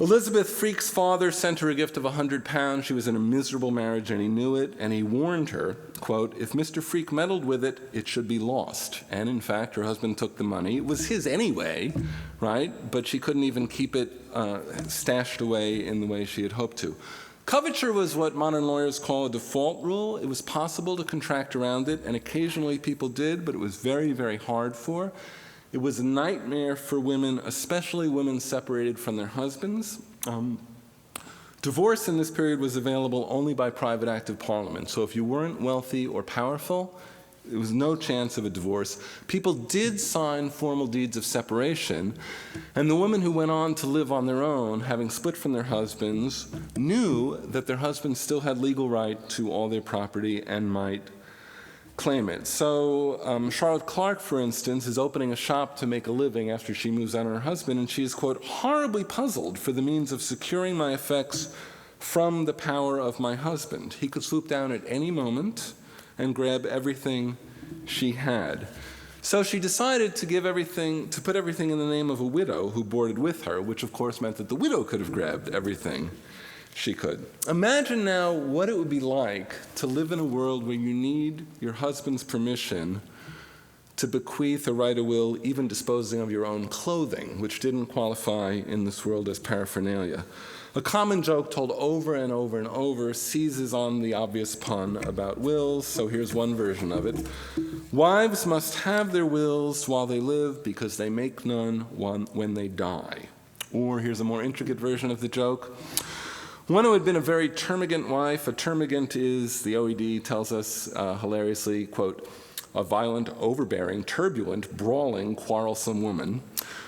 Elizabeth Freke's father sent her a gift of £100. She was in a miserable marriage, and he knew it, and he warned her, quote, if Mr. Freke meddled with it, it should be lost. And in fact, her husband took the money. It was his anyway, right? But she couldn't even keep it stashed away in the way she had hoped to. Coverture was what modern lawyers call a default rule. It was possible to contract around it, and occasionally people did, but it was very, very hard for. It was a nightmare for women, especially women separated from their husbands. Divorce in this period was available only by private act of Parliament. So if you weren't wealthy or powerful, there was no chance of a divorce. People did sign formal deeds of separation, and the women who went on to live on their own, having split from their husbands, knew that their husbands still had legal right to all their property and might claim it. So Charlotte Clark, for instance, is opening a shop to make a living after she moves out on her husband, and she is, quote, horribly puzzled for the means of securing my effects from the power of my husband. He could swoop down at any moment and grab everything she had. So she decided to put everything in the name of a widow who boarded with her, which of course meant that the widow could have grabbed everything she could. Imagine now what it would be like to live in a world where you need your husband's permission to bequeath or write a will, even disposing of your own clothing, which didn't qualify in this world as paraphernalia. A common joke told over and over and over seizes on the obvious pun about wills, so here's one version of it. Wives must have their wills while they live because they make none when they die. Or here's a more intricate version of the joke. One who had been a very termagant wife, a termagant is, the OED tells us hilariously, quote, a violent, overbearing, turbulent, brawling, quarrelsome woman.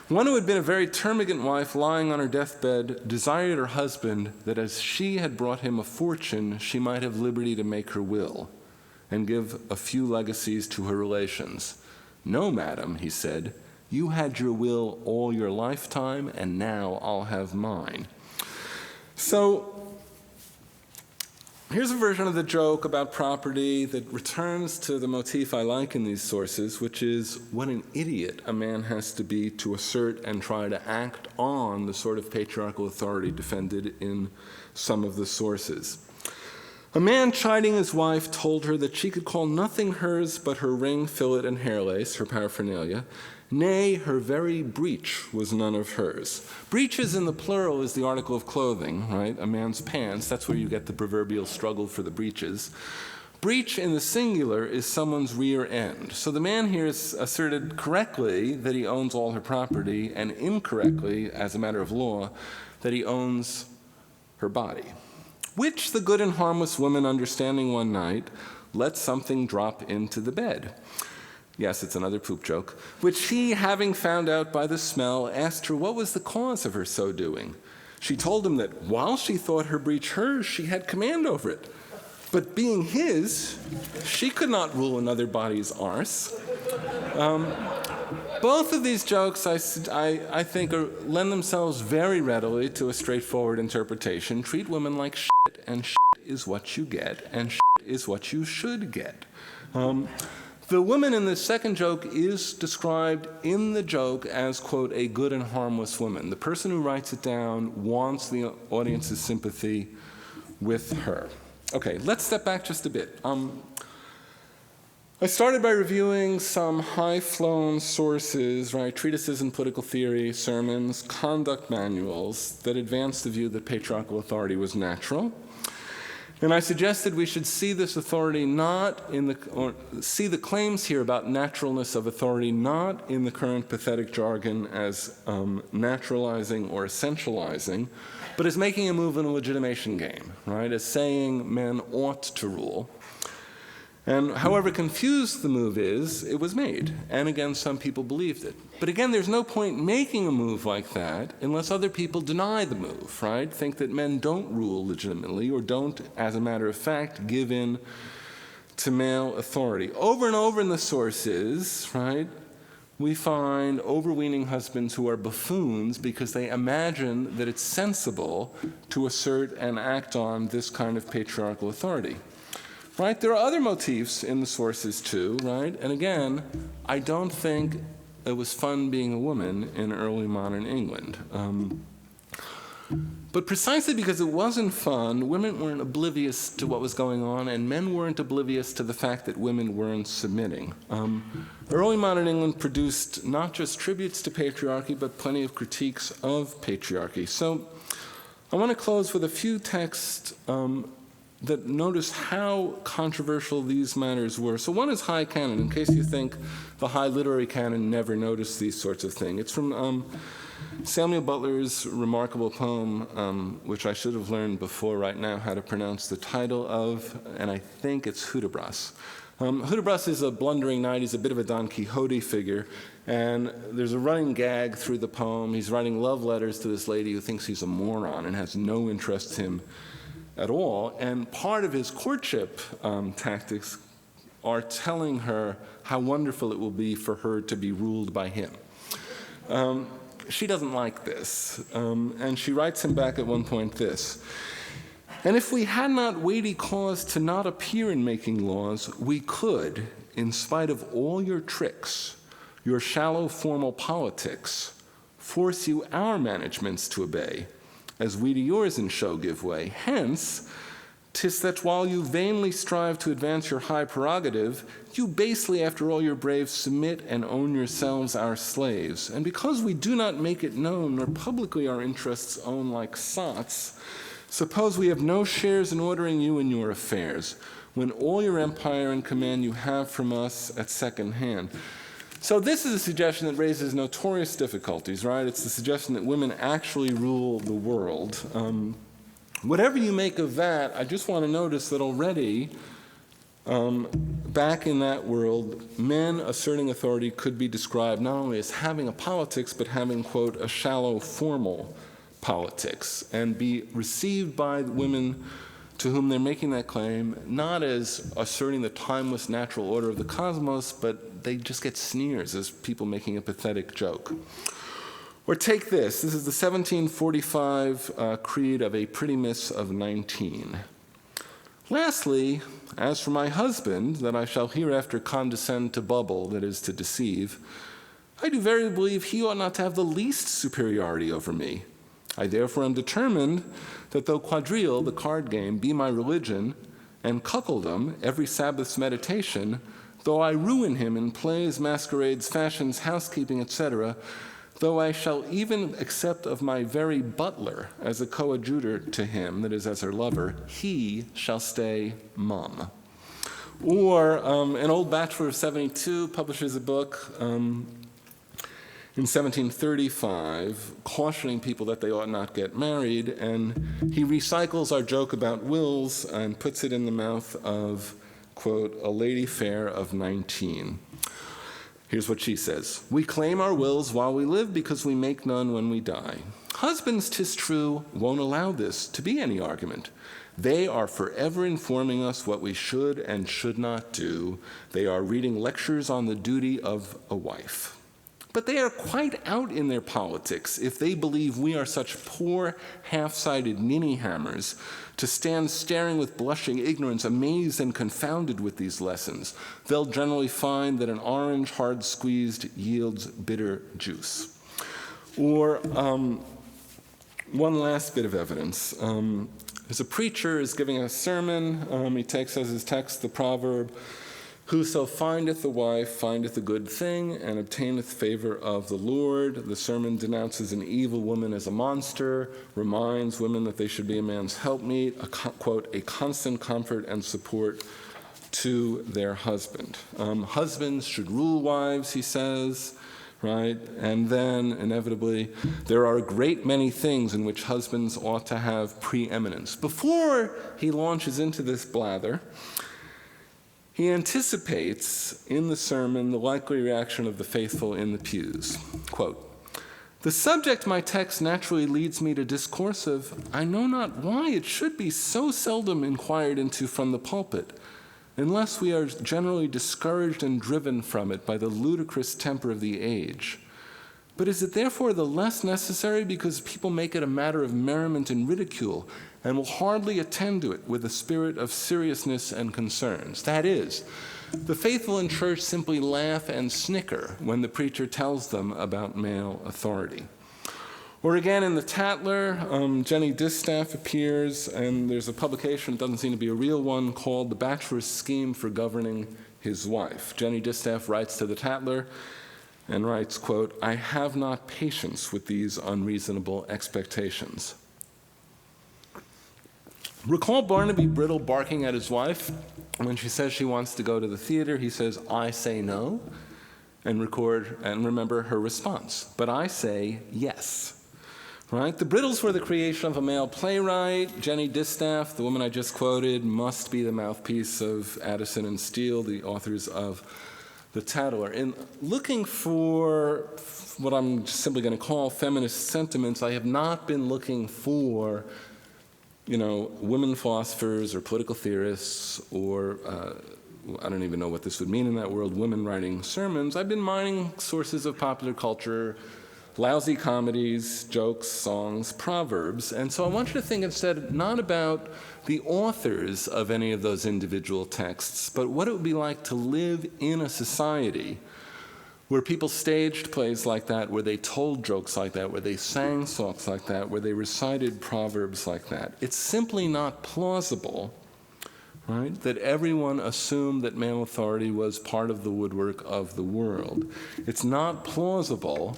One who had been a very termagant wife lying on her deathbed desired her husband that as she had brought him a fortune, she might have liberty to make her will and give a few legacies to her relations. No, madam, he said, you had your will all your lifetime, and now I'll have mine. So here's a version of the joke about property that returns to the motif I like in these sources, which is what an idiot a man has to be to assert and try to act on the sort of patriarchal authority defended in some of the sources. A man chiding his wife told her that she could call nothing hers but her ring, fillet, and hairlace, her paraphernalia. Nay, her very breech was none of hers. Breeches in the plural is the article of clothing, right? A man's pants, that's where you get the proverbial struggle for the breeches. Breech in the singular is someone's rear end. So the man here is asserted correctly that he owns all her property, and incorrectly, as a matter of law, that he owns her body. Which the good and harmless woman, understanding one night, let something drop into the bed. Yes, it's another poop joke. Which he, having found out by the smell, asked her what was the cause of her so doing. She told him that while she thought her breech hers, she had command over it. But being his, she could not rule another body's arse. Both of these jokes, I think, lend themselves very readily to a straightforward interpretation. Treat women like shit, and shit is what you get, and shit is what you should get. The woman in the second joke is described in the joke as, quote, a good and harmless woman. The person who writes it down wants the audience's sympathy with her. Okay, let's step back just a bit. I started by reviewing some high-flown sources, right, treatises in political theory, sermons, conduct manuals that advanced the view that patriarchal authority was natural. And I suggested we should see this authority see the claims here about naturalness of authority not in the current pathetic jargon as naturalizing or essentializing, but as making a move in a legitimation game, right? As saying men ought to rule. And however confused the move is, it was made. And again, some people believed it. But again, there's no point making a move like that unless other people deny the move, right? Think that men don't rule legitimately or don't, as a matter of fact, give in to male authority. Over and over in the sources, right, we find overweening husbands who are buffoons because they imagine that it's sensible to assert and act on this kind of patriarchal authority. Right? There are other motifs in the sources too, right? And again, I don't think it was fun being a woman in early modern England. But precisely because it wasn't fun, women weren't oblivious to what was going on, and men weren't oblivious to the fact that women weren't submitting. Early modern England produced not just tributes to patriarchy, but plenty of critiques of patriarchy. So I want to close with a few texts that notice how controversial these matters were. So one is high canon, in case you think the high literary canon never noticed these sorts of things. It's from Samuel Butler's remarkable poem, which I should have learned before right now how to pronounce the title of, and I think it's Hudibras. Hudibras is a blundering knight. He's a bit of a Don Quixote figure, and there's a running gag through the poem. He's writing love letters to this lady who thinks he's a moron and has no interest in him at all, and part of his courtship tactics are telling her how wonderful it will be for her to be ruled by him. She doesn't like this, and she writes him back at one point this: "And if we had not weighty cause to not appear in making laws, we could, in spite of all your tricks, your shallow formal politics, force you our managements to obey, as we to yours in show give way. Hence, 'tis that while you vainly strive to advance your high prerogative, you basely, after all your braves, submit and own yourselves our slaves. And because we do not make it known, nor publicly our interests own like sots, suppose we have no shares in ordering you in your affairs, when all your empire and command you have from us at second hand." So this is a suggestion that raises notorious difficulties, right? It's the suggestion that women actually rule the world. Whatever you make of that, I just want to notice that already, back in that world, men asserting authority could be described not only as having a politics, but having, quote, a shallow formal politics, and be received by women to whom they're making that claim, not as asserting the timeless natural order of the cosmos, but they just get sneers as people making a pathetic joke. Or take this. This is the 1745 creed of a pretty miss of 19. "Lastly, as for my husband, that I shall hereafter condescend to bubble, that is, to deceive, I do verily believe he ought not to have the least superiority over me. I therefore am determined that though quadrille, the card game, be my religion, and cuckoldom, every Sabbath's meditation, though I ruin him in plays, masquerades, fashions, housekeeping, etc., though I shall even accept of my very butler as a coadjutor to him, that is, as her lover, he shall stay mum." Or an old bachelor of 72 publishes a book in 1735, cautioning people that they ought not get married, and he recycles our joke about wills and puts it in the mouth of, quote, a lady fair of 19. Here's what she says: "We claim our wills while we live because we make none when we die. Husbands, 'tis true, won't allow this to be any argument. They are forever informing us what we should and should not do. They are reading lectures on the duty of a wife. But they are quite out in their politics if they believe we are such poor, half-sided ninny-hammers to stand staring with blushing ignorance, amazed and confounded with these lessons. They'll generally find that an orange hard squeezed yields bitter juice." Or one last bit of evidence. As a preacher is giving a sermon, he takes as his text the proverb, "Whoso findeth a wife findeth a good thing and obtaineth favor of the Lord." The sermon denounces an evil woman as a monster, reminds women that they should be a man's helpmeet, quote, a constant comfort and support to their husband. Husbands should rule wives, he says, right? And then, inevitably, there are a great many things in which husbands ought to have preeminence. Before he launches into this blather, he anticipates in the sermon the likely reaction of the faithful in the pews. Quote, "The subject my text naturally leads me to discourse of, I know not why it should be so seldom inquired into from the pulpit, unless we are generally discouraged and driven from it by the ludicrous temper of the age. But is it therefore the less necessary because people make it a matter of merriment and ridicule, and will hardly attend to it with a spirit of seriousness and concerns?" That is, the faithful in church simply laugh and snicker when the preacher tells them about male authority. Or again, in The Tatler, Jenny Distaff appears, and there's a publication, it doesn't seem to be a real one, called The Bachelor's Scheme for Governing His Wife. Jenny Distaff writes to The Tatler and writes, quote, "I have not patience with these unreasonable expectations." Recall Barnaby Brittle barking at his wife when she says she wants to go to the theater. He says, "I say no," and remember her response, "But I say yes." Right? The Brittles were the creation of a male playwright. Jenny Distaff, the woman I just quoted, must be the mouthpiece of Addison and Steele, the authors of The Tatler. In looking for what I'm simply going to call feminist sentiments, I have not been looking for, women philosophers or political theorists or, I don't even know what this would mean in that world, women writing sermons. I've been mining sources of popular culture, lousy comedies, jokes, songs, proverbs. And so I want you to think instead not about the authors of any of those individual texts, but what it would be like to live in a society where people staged plays like that, where they told jokes like that, where they sang songs like that, where they recited proverbs like that. It's simply not plausible, right, that everyone assumed that male authority was part of the woodwork of the world. It's not plausible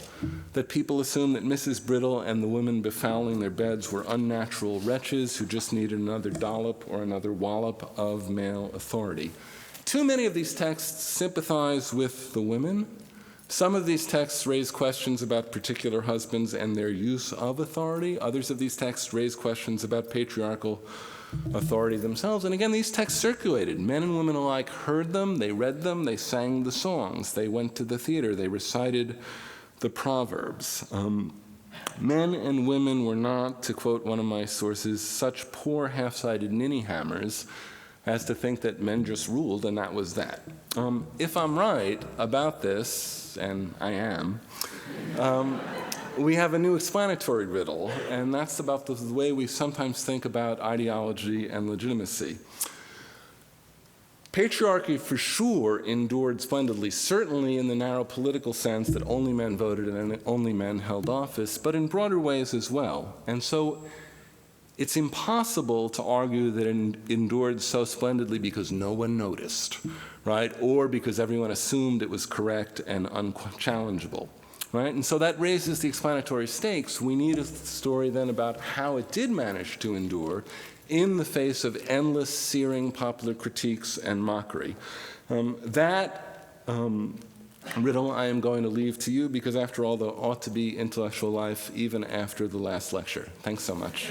that people assumed that Mrs. Brittle and the women befouling their beds were unnatural wretches who just needed another dollop or another wallop of male authority. Too many of these texts sympathize with the women. Some of these texts raise questions about particular husbands and their use of authority. Others of these texts raise questions about patriarchal authority themselves. And again, these texts circulated. Men and women alike heard them, they read them, they sang the songs, they went to the theater, they recited the proverbs. Men and women were not, to quote one of my sources, such poor half-sided ninny hammers as to think that men just ruled and that was that. If I'm right about this, and I am, we have a new explanatory riddle, and that's about the way we sometimes think about ideology and legitimacy. Patriarchy for sure endured splendidly, certainly in the narrow political sense that only men voted and only men held office, but in broader ways as well. And so it's impossible to argue that it endured so splendidly because no one noticed, right? Or because everyone assumed it was correct and unchallengeable. Right? And so that raises the explanatory stakes. We need a story then about how it did manage to endure in the face of endless, searing popular critiques and mockery. That riddle I am going to leave to you because, after all, there ought to be intellectual life even after the last lecture. Thanks so much.